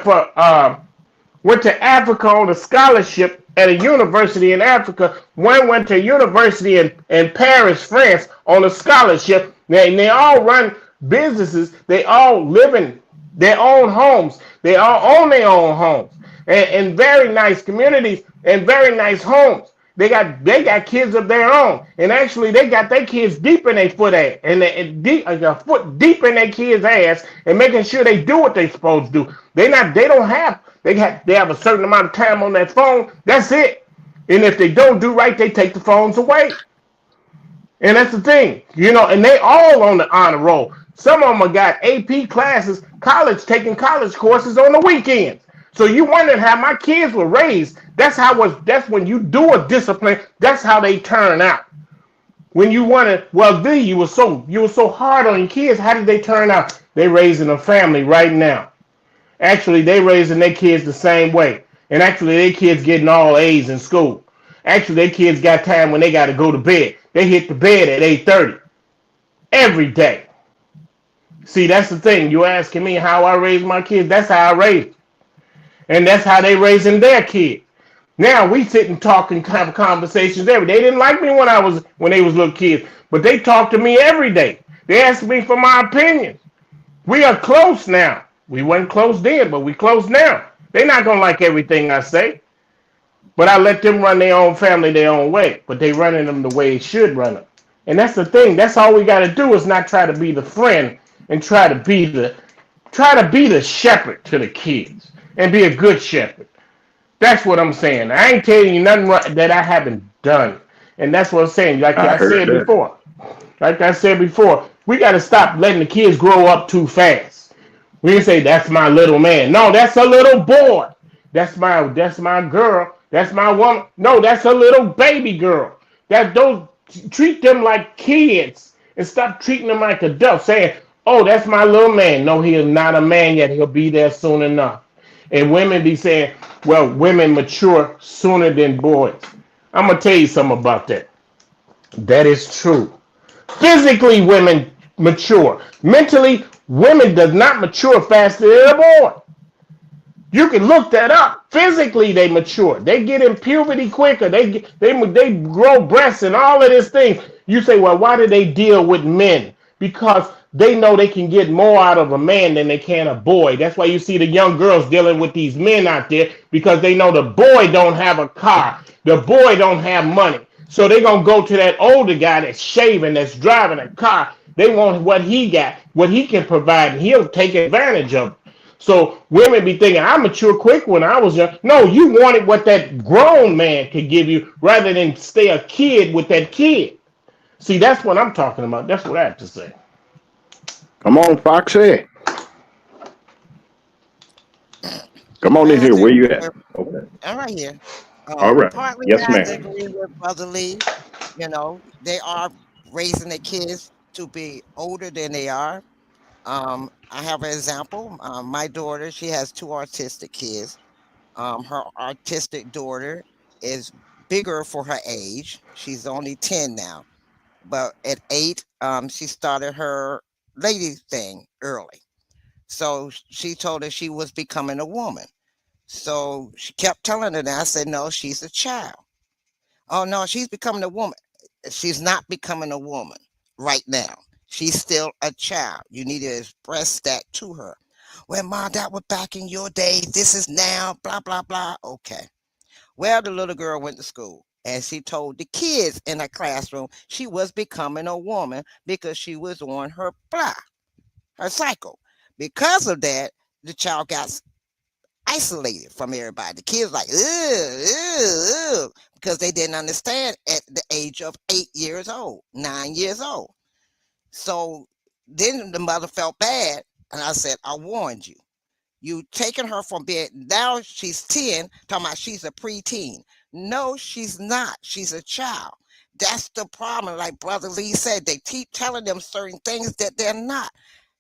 on a scholarship at a university in Africa. One went to a university in Paris, France on a scholarship. They all run businesses. They all live in their own homes. They all own their own homes and very nice communities and very nice homes. They got kids of their own, and actually they got their kids deep in their foot ass, and a foot deep in their kids' ass, and making sure they do what they supposed to do. They have a certain amount of time on that phone. That's it. And if they don't do right, they take the phones away. And that's the thing, and they all on the honor roll. Some of them have got AP classes, taking college courses on the weekends. So you wondering how my kids were raised. That's when you do a discipline, that's how they turn out. When you wonder, well, you were so hard on your kids, how did they turn out? They raising a family right now. Actually, they raising their kids the same way. And actually, their kids getting all A's in school. Actually, their kids got time when they got to go to bed. They hit the bed at 8:30 every day. See, that's the thing. You're asking me how I raised my kids. That's how I raised them. And that's how they raising their kids. Now we sit and talk and have conversations every day. They didn't like me when they was little kids, but they talk to me every day. They ask me for my opinions. We are close now. We weren't close then, but we close now. They're not gonna like everything I say, but I let them run their own family their own way. But they running them the way they should run them. And that's the thing. That's all we got to do is not try to be the friend and try to be the shepherd to the kids and be a good shepherd. That's what I'm saying. I ain't telling you nothing that I haven't done. And that's what I'm saying. Like I said before, we got to stop letting the kids grow up too fast. We can say, that's my little man. No, that's a little boy. That's my girl. That's my woman. No, that's a little baby girl. Treat them like kids and stop treating them like adults, saying, oh, that's my little man. No, he is not a man yet. He'll be there soon enough. And women be saying, well, women mature sooner than boys. I'm going to tell you something about that. That is true. Physically, women mature. Mentally, women does not mature faster than a boy. You can look that up. Physically, they mature. They get in puberty quicker. They grow breasts and all of this thing. You say, well, why do they deal with men? Because they know they can get more out of a man than they can a boy. That's why you see the young girls dealing with these men out there, because they know the boy don't have a car. The boy don't have money. So they're going to go to that older guy that's shaving, that's driving a car. They want what he got, what he can provide, and he'll take advantage of it. So women be thinking, I matured quick when I was young. No, you wanted what that grown man could give you rather than stay a kid with that kid. See, that's what I'm talking about. That's what I have to say. Come on, Foxy. Come on I in have here. to Where you agree at? with, Okay. I'm right here. All right. Partly Yes, I have to ma'am. agree with Brother Lee. They are raising their kids to be older than they are. I have an example. My daughter, she has two autistic kids. Her autistic daughter is bigger for her age. She's only 10 now, but at 8, she started her lady thing early. So she told her she was becoming a woman. So she kept telling her that. I said, no, she's a child. Oh, no, she's becoming a woman. She's not becoming a woman right now. She's still a child. You need to express that to her. Well, Mom, that was back in your days. This is now, blah, blah, blah. Okay. Well, the little girl went to school and she told the kids in her classroom she was becoming a woman because she was on her cycle. Because of that, the child got isolated from everybody. The kids like, ugh, because they didn't understand at the age of 8 years old, 9 years old. So then the mother felt bad, and I said, I warned you. You taking her from being, now she's 10, talking about she's a preteen. No, she's not. She's a child. That's the problem. Like Brother Lee said, they keep telling them certain things that they're not.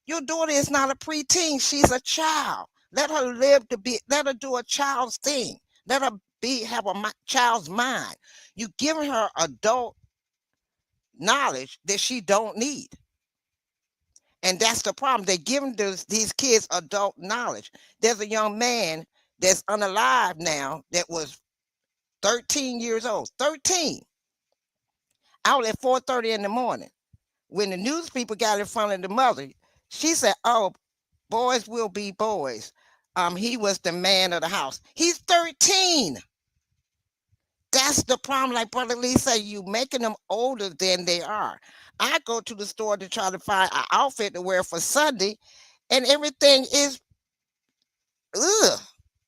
Your daughter is not a preteen. She's a child. Let her live to be, let her do a child's thing. Let her have a child's mind. You giving her adult knowledge that she don't need. And that's the problem. They're giving these kids adult knowledge. There's a young man that's unalive now that was 13 years old. 13. Out at 4:30 in the morning. When the news people got in front of the mother, she said, oh, boys will be boys. He was the man of the house. He's 13. That's the problem. Like Brother Lee said, you making them older than they are. I go to the store to try to find an outfit to wear for Sunday, and everything is ugh.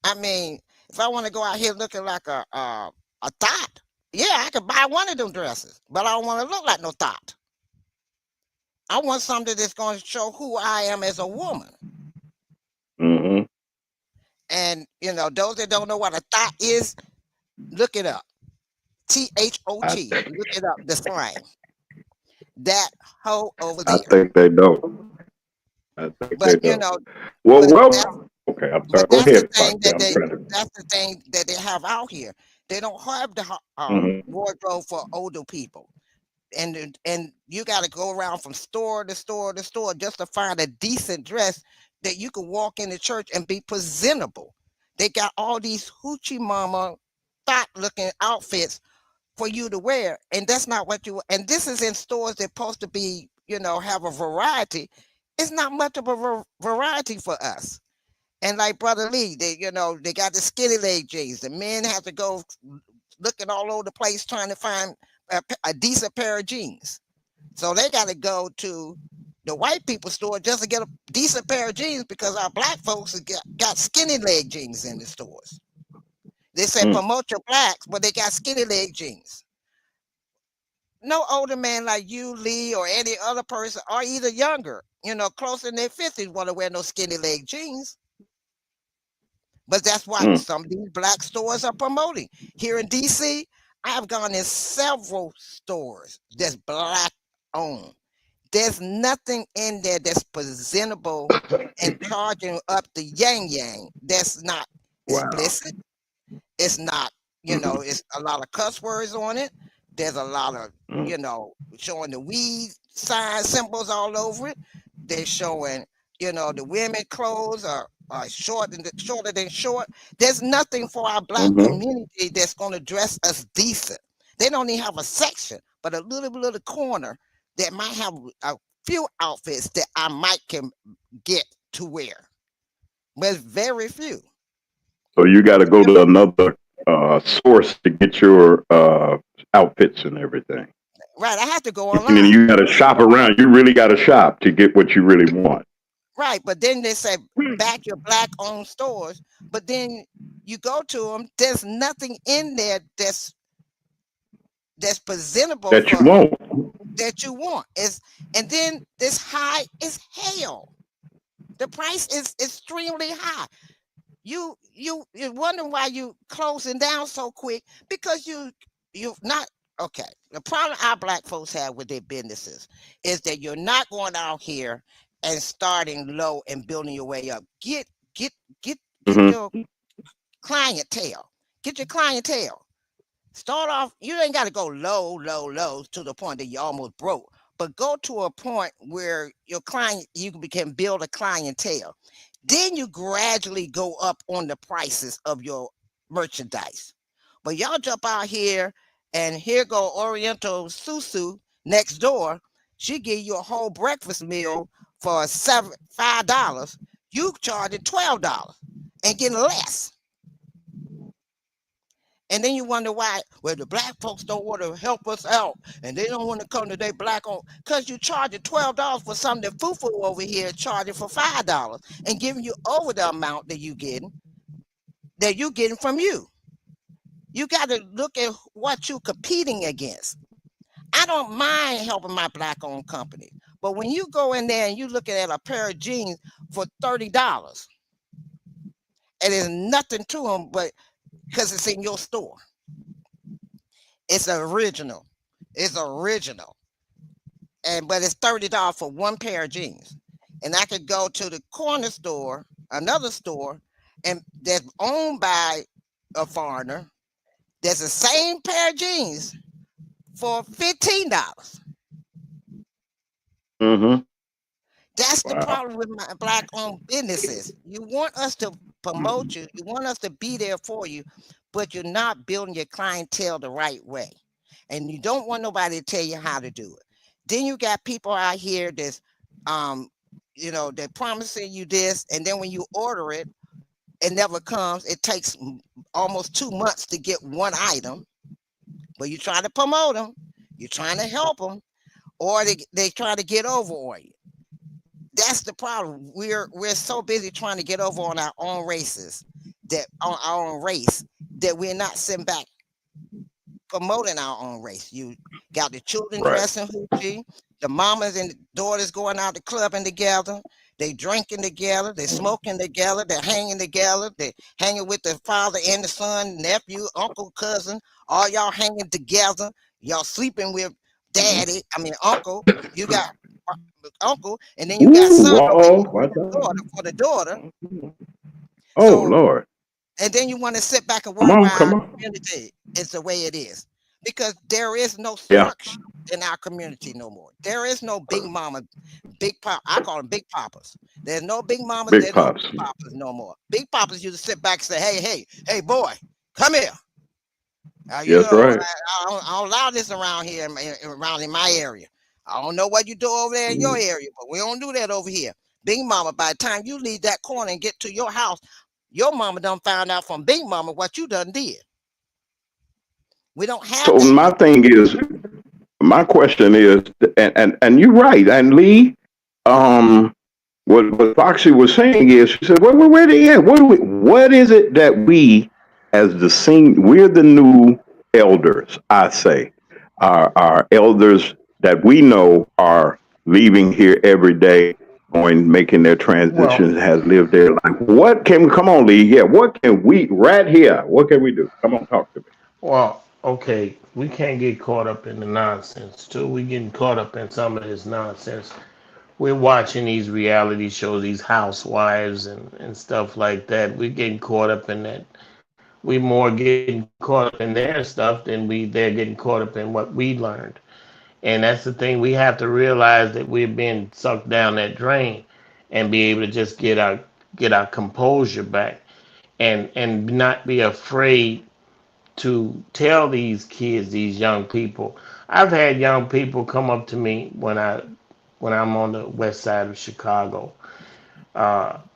I mean, if I want to go out here looking like a thought, yeah, I could buy one of them dresses, but I don't want to look like no thought. I want something that's going to show who I am as a woman. Mm-hmm. And those that don't know what a thought is, look it up. I, THOT. Look it up. The slang. That hoe over I there. think they don't. I think they But don't. Well, but that's well. Okay, I'm sorry. but Go that's the ahead, thing Foxy. that I'm trying to. that's the thing that they have out here. They don't have the Mm-hmm. wardrobe for older people. And you got to go around from store to store to store just to find a decent dress that you can walk in the church and be presentable. They got all these hoochie mama thought looking outfits for you to wear, and that's not what you. And this is in stores that supposed to be, have a variety. It's not much of a variety for us. And like Brother Lee, they got the skinny leg jeans. The men have to go looking all over the place trying to find a decent pair of jeans. So they got to go to the white people store just to get a decent pair of jeans because our black folks have got skinny leg jeans in the stores. They say Mm. promote your blacks, but they got skinny leg jeans. No older man like you, Lee, or any other person, or either younger, close in their 50s, want to wear no skinny leg jeans. But that's what Mm. some of these black stores are promoting. Here in DC, I've gone in several stores that's black owned. There's nothing in there that's presentable and charging up the yang yang. That's not Wow. explicit. It's not, Mm-hmm. it's a lot of cuss words on it. There's a lot of, Mm. showing the weed sign symbols all over it. They're showing, the women clothes are shorter than short. There's nothing for our black Mm-hmm. community that's going to dress us decent. They don't even have a section, but a little corner that might have a few outfits that I might can get to wear, but it's very few. So you got to go to another source to get your outfits and everything. Right, I have to go And then online. you got to shop around. You really got to shop to get what you really want. Right, but then they say back your black-owned stores, but then you go to them, there's nothing in there that's presentable That you for want. that you want. And then this high is hell. The price is extremely high. you're wondering why you closing down so quick because you not okay. The problem our black folks have with their businesses is that you're not going out here and starting low and building your way up. Get get get Hmm. your clientele. Get your clientele. Start off, you ain't got to go low to the point that you almost broke, but go to a point where your client, can build a clientele. Then you gradually go up on the prices of your merchandise. But y'all jump out here and here go Oriental Susu next door. She give you a whole breakfast meal for $5. You charging $12 and getting less. And then you wonder why, well, the black folks don't want to help us out and they don't want to come to their black owned because you charging $12 for something that Fufu over here charging for $5 and giving you over the amount that you getting from you. You got to look at what you're competing against. I don't mind helping my black owned company, but when you go in there and you looking at a pair of jeans for $30 and there's nothing to them but because it's in your store. It's original. It's original. But it's $30 for one pair of jeans. And I could go to the corner store, another store, and that's owned by a foreigner. That's the same pair of jeans for $15. Hmm. That's the Wow. problem with my black owned businesses. You want us to promote you, you want us to be there for you, but you're not building your clientele the right way. And you don't want nobody to tell you how to do it. Then you got people out here that's um, they're promising you this, and then when you order it, it never comes. It takes almost 2 months to get one item, but you try to promote them, you're trying to help them, or they try to get over on you. That's the problem. We're so busy trying to get over on our own races, that on our own race, that we're not sitting back promoting our own race. You got the children Right. dressing hoochie, the mamas and daughters going out to clubbing together, they drinking together, they smoking together, they're hanging together, they hanging with the father and the son, nephew, uncle, cousin, all y'all hanging together, y'all sleeping with daddy, I mean uncle. You got uncle, and then you got Ooh, son over here whoa, for what the daughter, the? for the daughter. Oh So, Lord. and then you want to sit back and Come wonder on, why our come on. community is the way it is. Because there is no Yeah. structure in our community no more. There is no big mama, big pop. I call them big papas. There's no big mamas, Big there's no pops. big papas no more. Big papas used to sit back and say, hey, boy, come here. Yes, right. I don't allow this around here, around in my area. I don't know what you do over there in your area, but we don't do that over here. Big mama, by the time you leave that corner and get to your house, your mama done found out from Big Mama what you done did. We don't have So that my no thing is, my question is, and you're right, and Lee, um, what Foxy was saying is, she said, where they at? What is it that we, as we're the new elders, I say, our elders that we know are leaving here every day, going, making their Well, transitions, has lived their life. What can, come on, Lee, yeah, what can we, right here, what can we do? Come on, talk to me. okay, we can't get caught up in the nonsense too. We getting caught up in some of this nonsense. We're watching these reality shows, these housewives and stuff like that. We're getting caught up in that. We more getting caught up in their stuff than they're getting caught up in what we learned. And that's the thing. We have to realize that we're being sucked down that drain and be able to just get our composure back and not be afraid to tell these kids, these young people. I've had young people come up to me when I'm on the west side of Chicago.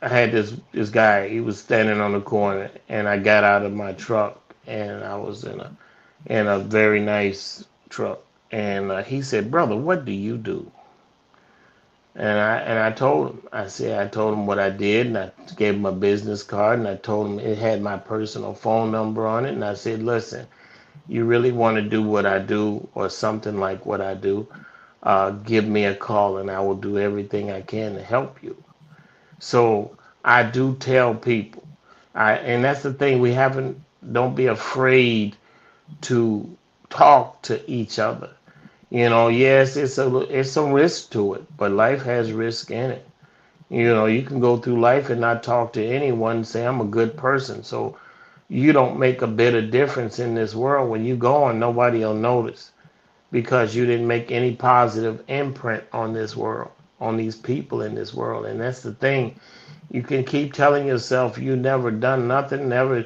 I had this guy. He was standing on the corner, and I got out of my truck, and I was in a very nice truck, and he said, "Brother, what do you do?" And I told him. I told him what I did, and I gave him a business card, and I told him it had my personal phone number on it, and I said, "Listen, you really want to do what I do or something like what I do, give me a call and I will do everything I can to help you." So I do tell people, And that's the thing. We haven't. Don't be afraid to talk to each other. Yes, it's some risk to it, but life has risk in it. You can go through life and not talk to anyone and say I'm a good person. So you don't make a bit of difference in this world. When you go on, nobody will notice because you didn't make any positive imprint on this world, on these people in this world. And that's the thing. You can keep telling yourself you never done nothing, never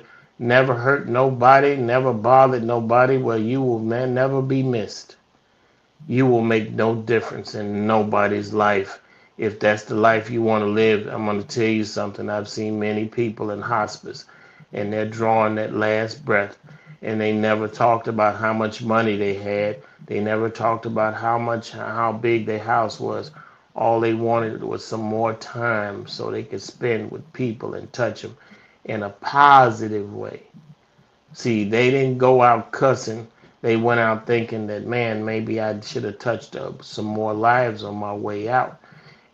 hurt nobody, never bothered nobody. Well, you will never be missed. You will make no difference in nobody's life if that's the life you want to live. I'm going to tell you something. I've seen many people in hospice and they're drawing that last breath and they never talked about how much money they had. They never talked about how big their house was. All they wanted was some more time so they could spend with people and touch them in a positive way. See, they didn't go out cussing. They went out thinking that, man, maybe I should have touched some more lives on my way out.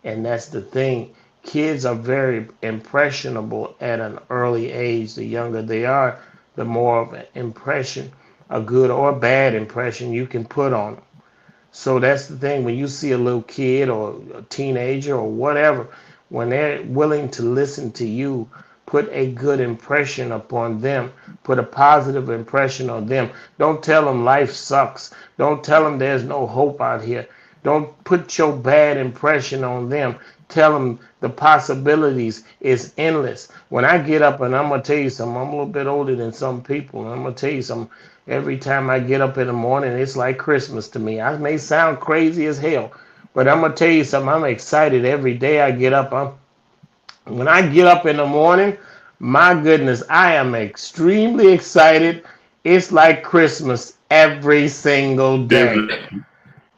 And that's the thing. Kids are very impressionable at an early age. The younger they are, the more of an impression, a good or bad impression you can put on them. So that's the thing. When you see a little kid or a teenager or whatever, when they're willing to listen to you, put a good impression upon them, put a positive impression on them. Don't tell them life sucks. Don't tell them there's no hope out here. Don't put your bad impression on them. Tell them the possibilities is endless. When I get up, and I'm going to tell you something, I'm a little bit older than some people, and I'm going to tell you something. Every time I get up in the morning, it's like Christmas to me. I may sound crazy as hell, but I'm going to tell you something. I'm excited every day I get up. When I get up in the morning, my goodness, I am extremely excited. It's like Christmas every single day.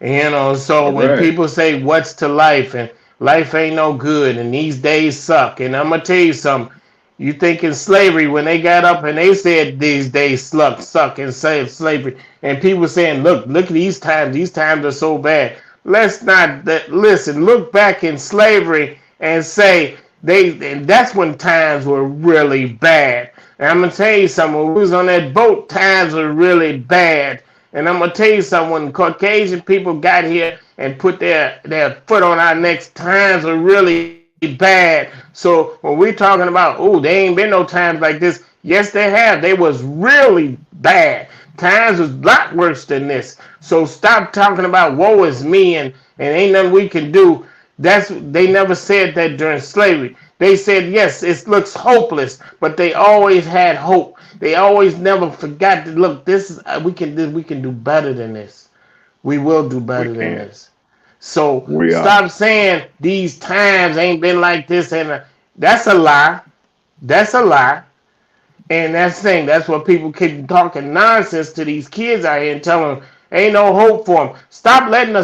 So when Right. people say, what's to life? And life ain't no good, and these days suck. And I'm going to tell you something. You think in slavery, when they got up and they said these days suck and save slavery, and people saying, look at these times are so bad. Let's not listen. Look back in slavery and say and that's when times were really bad. And I'm gonna tell you something. When we was on that boat, times were really bad. And I'm gonna tell you something. When Caucasian people got here and put their foot on our necks, times were really bad. So when we're talking about, oh, there ain't been no times like this. Yes, they have. They was really bad. Times was a lot worse than this. So stop talking about woe is me and ain't nothing we can do. They never said that during slavery. They said yes, it looks hopeless, but they always had hope. They always never forgot to look. This is we can do better than this. We will do We better than can. this. So We are. stop saying these times ain't been like this, and that's a lie. That's a lie. And that's the thing. That's what people keep talking nonsense to these kids out here and telling them ain't no hope for them. Stop letting them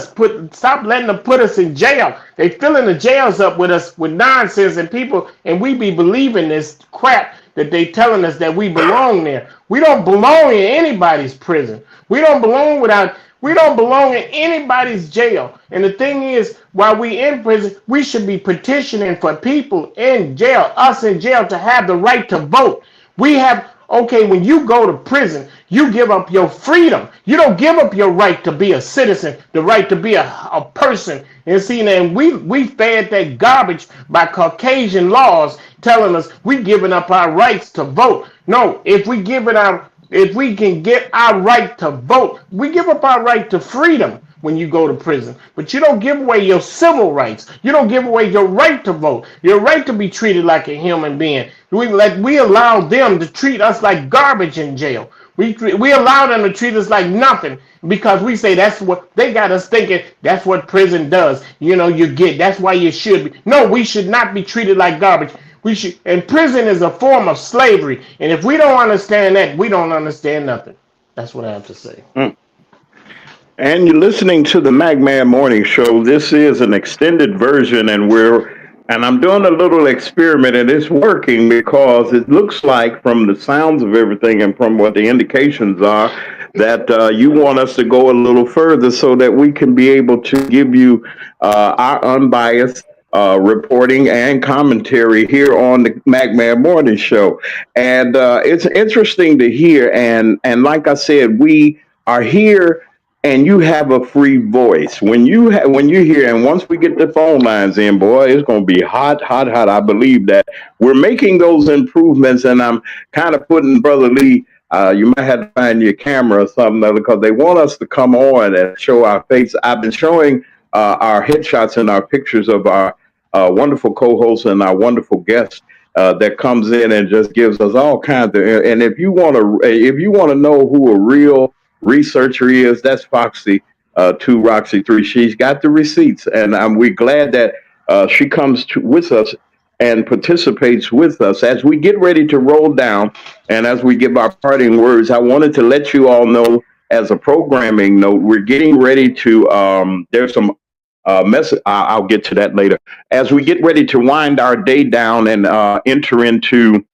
put us in jail. They filling the jails up with us with nonsense and people, and we be believing this crap that they telling us that we belong there. We don't belong in anybody's prison. We don't belong in anybody's jail. And the thing is, while we in prison, we should be petitioning for people in jail, us in jail, to have the right to vote. Okay, when you go to prison, you give up your freedom. You don't give up your right to be a citizen, the right to be a person. And see, and we fed that garbage by Caucasian laws telling us we giving up our rights to vote. No, if we can get our right to vote, we give up our right to freedom when you go to prison. But you don't give away your civil rights. You don't give away your right to vote, your right to be treated like a human being. We allow them to treat us like garbage in jail. We allow them to treat us like nothing because we say that's what they got us thinking. That's what prison does. That's why you should be. No, we should not be treated like garbage. And prison is a form of slavery. And if we don't understand that, we don't understand nothing. That's what I have to say. Mm. And you're listening to the MackMan Morning Show. This is an extended version, and I'm doing a little experiment, and it's working because it looks like, from the sounds of everything and from what the indications are, that you want us to go a little further so that we can be able to give you our unbiased reporting and commentary here on the MackMan Morning Show. And it's interesting to hear. And like I said, we are here and you have a free voice. When you hear, and once we get the phone lines in, boy, it's going to be hot, hot, hot. I believe that we're making those improvements, and I'm kind of putting Brother Lee. You might have to find your camera or something because they want us to come on and show our face. I've been showing our headshots and our pictures of our wonderful co-hosts and our wonderful guests that comes in and just gives us all kinds of. And if you want to know who a real researcher is, that's Foxy 2 Roxy 3. She's got the receipts, and we're glad that she comes with us and participates with us as we get ready to roll down. And as we give our parting words, I wanted to let you all know, as a programming note, we're getting ready to. There's some message. I'll get to that later. As we get ready to wind our day down and enter into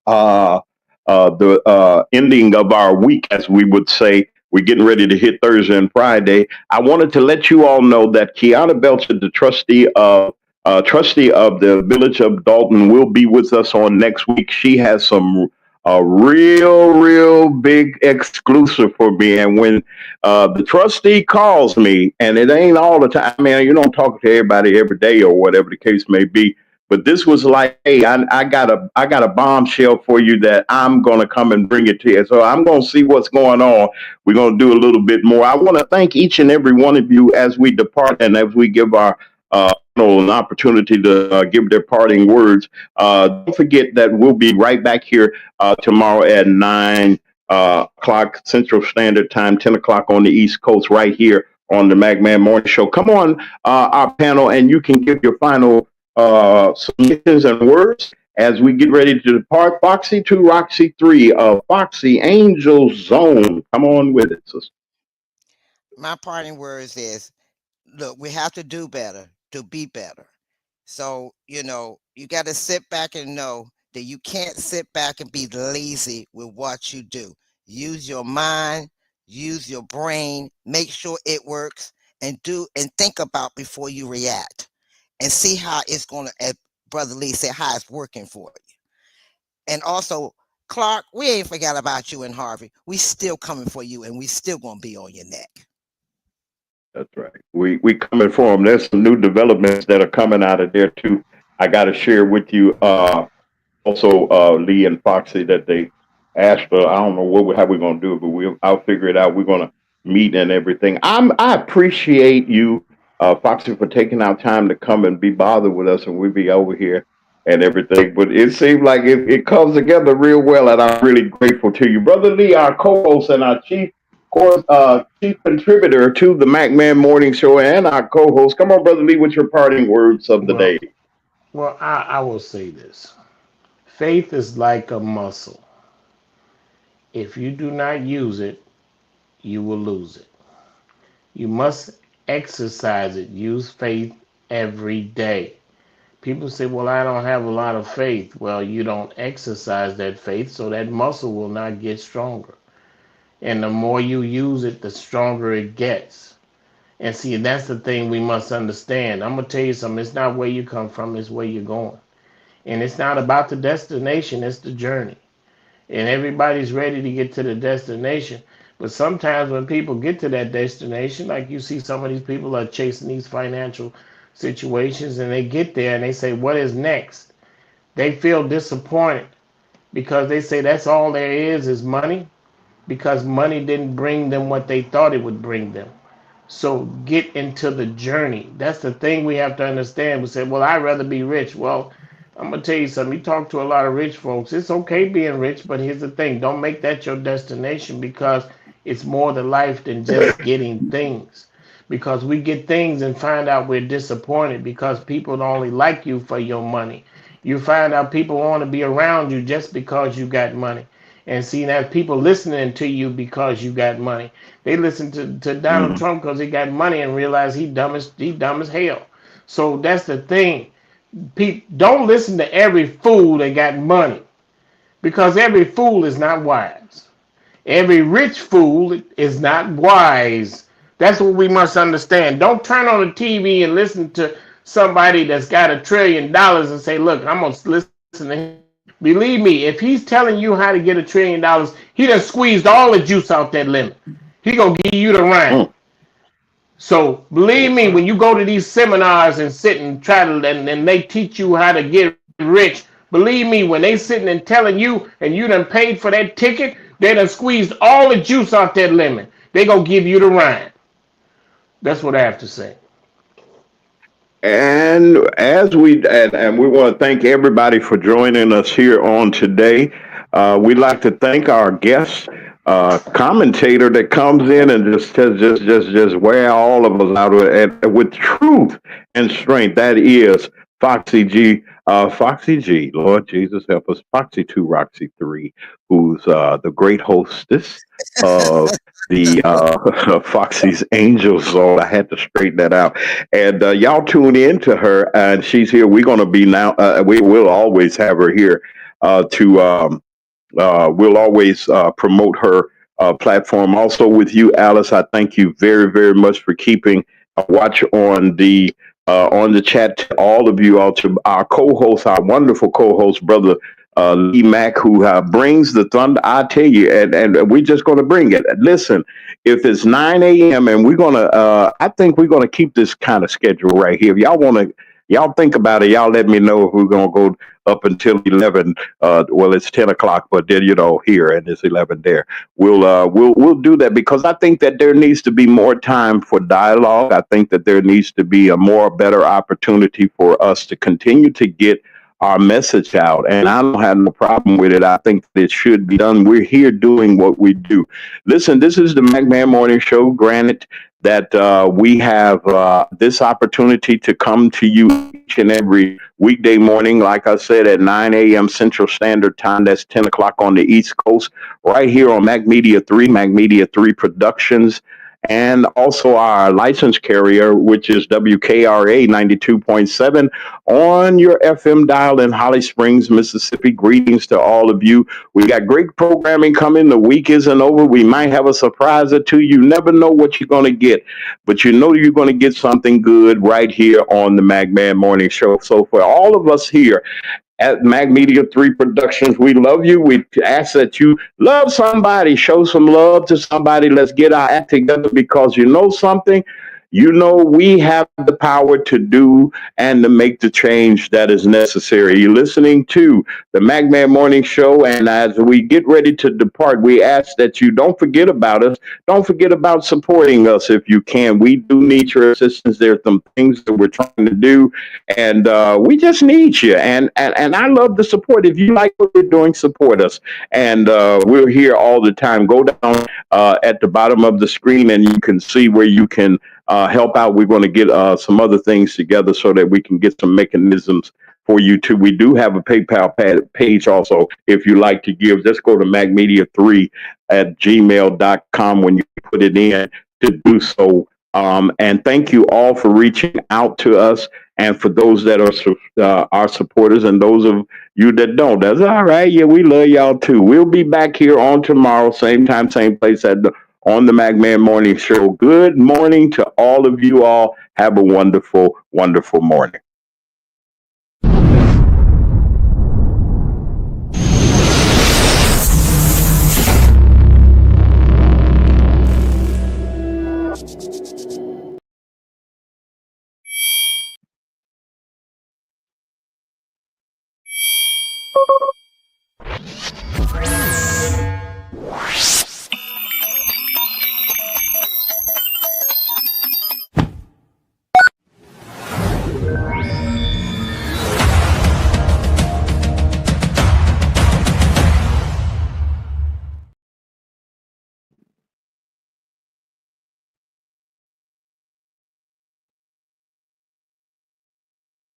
uh, the ending of our week, as we would say. We're getting ready to hit Thursday and Friday. I wanted to let you all know that Kiana Belcher, the trustee of the Village of Dalton, will be with us on next week. She has some real big exclusive for me. And when the trustee calls me, and it ain't all the time, man, you don't talk to everybody every day or whatever the case may be. But this was like, hey, I got a bombshell for you that I'm gonna come and bring it to you. So I'm gonna see what's going on. We're gonna do a little bit more. I want to thank each and every one of you as we depart and as we give our an opportunity to give their parting words. Don't forget that we'll be right back here tomorrow at 9 o'clock Central Standard Time, 10 o'clock on the East Coast, right here on the MackMan Morning Show. Come on, our panel, and you can give your final submissions and words as we get ready to depart. Foxy 2 Roxy 3 of Foxy Angel Zone. Come on with it, sister. My parting words is, look, we have to do better to be better. So, you got to sit back and know that you can't sit back and be lazy with what you do. Use your mind, use your brain, make sure it works, and think about before you react. And see how it's going to, as Brother Lee said, how it's working for you. And also, Clark, we ain't forgot about you and Harvey. We still coming for you, and we still going to be on your neck. That's right. We coming for them. There's some new developments that are coming out of there, too. I got to share with you also Lee and Foxy that they asked for. I don't know how we're going to do it, but I'll figure it out. We're going to meet and everything. I appreciate you, Foxy, for taking our time to come and be bothered with us, and we'll be over here and everything. But it seems like it comes together real well, and I'm really grateful to you. Brother Lee, our co-host and our chief contributor to the MackMan Morning Show and our co-host. Come on, Brother Lee, with your parting words of the day. Well, I will say this. Faith is like a muscle. If you do not use it, you will lose it. You must exercise it. Use faith every day. People say, well, I don't have a lot of faith. Well, you don't exercise that faith, so that muscle will not get stronger. And the more you use it, the stronger it gets. And see, that's the thing we must understand. I'm going to tell you something. It's not where you come from, it's where you're going. And it's not about the destination, it's the journey. And everybody's ready to get to the destination. But sometimes when people get to that destination, like you see some of these people are chasing these financial situations, and they get there and they say, what is next? They feel disappointed because they say that's all there is money, because money didn't bring them what they thought it would bring them. So get into the journey. That's the thing we have to understand. We say, well, I'd rather be rich. Well, I'm going to tell you something. You talk to a lot of rich folks. It's okay being rich, but here's the thing. Don't make that your destination, because it's more to life than just getting things. Because we get things and find out we're disappointed because people only like you for your money. You find out people want to be around you just because you got money. And see, now people listening to you because you got money. They listen to Donald Trump because he got money and realize he dumb as hell. So that's the thing. Don't listen to every fool that got money, because every fool is not wise. Every rich fool is not wise. That's what we must understand. Don't turn on the TV and listen to somebody that's got $1 trillion and say, look, I'm going to listen to him. Believe me, if he's telling you how to get $1 trillion, he done squeezed all the juice out that lemon. He going to give you the rind. So believe me, when you go to these seminars and sit and try to, and they teach you how to get rich, believe me, when they sitting and telling you and you done paid for that ticket, they done squeezed all the juice out that lemon. They gonna give you the rind. That's what I have to say. And as we want to thank everybody for joining us here on today. We'd like to thank our guest commentator that comes in and just wear all of us out with truth and strength. That is Foxy G. Foxy G. Lord Jesus help us. Foxy 2, Roxy 3, who's the great hostess of the Foxy's Angel Zone. I had to straighten that out. And y'all tune in to her, and she's here. We're going to be now, we will always have her here we'll always promote her platform. Also with you, Alice, I thank you very, very much for keeping a watch on the chat. To all of you, all to our co-host, our wonderful co-host, brother Lee Mack, who brings the thunder. I tell you, and we're just going to bring it. Listen, if it's 9 a.m. and we're going to, I think we're going to keep this kind of schedule right here. If y'all want to, y'all think about it. Y'all let me know if we're going to go up until 11. Well, it's 10 o'clock, but then, here, and it's 11 there. We'll do that, because I think that there needs to be more time for dialogue. I think that there needs to be a better opportunity for us to continue to get our message out, and I don't have no problem with it. I think it should be done. We're here doing what we do. Listen, this is the MackMan Morning Show. Granted that we have this opportunity to come to you each and every weekday morning, like I said, at 9 a.m. Central Standard Time. That's 10 o'clock on the East Coast, right here on Mac Media 3 Productions, and also our license carrier, which is WKRA 92.7 on your FM dial in Holly Springs, Mississippi. Greetings to all of you. We got great programming coming. The week isn't over. We might have a surprise or two. You never know what you're going to get, but you know you're going to get something good right here on the MackMan Morning Show. So for all of us here at Mac Media 3 Productions, we love you. We ask that you love somebody, show some love to somebody. Let's get our act together, because you know something? We have the power to do and to make the change that is necessary. You're listening to the MackMan Morning Show, and as we get ready to depart, we ask that you don't forget about us. Don't forget about supporting us if you can. We do need your assistance. There are some things that we're trying to do, and we just need you. And I love the support. If you like what we're doing, support us. And we're here all the time. Go down at the bottom of the screen, and you can see where you can help out. We're going to get some other things together so that we can get some mechanisms for you too. We do have a PayPal page also. If you like to give, just go to macmedia3@gmail.com when you put it in to do so. And thank you all for reaching out to us. And for those that are our supporters, and those of you that don't, that's all right. Yeah, we love y'all too. We'll be back here on tomorrow, same time, same place on the MackMan Morning Show. Good morning to all of you all. Have a wonderful, wonderful morning.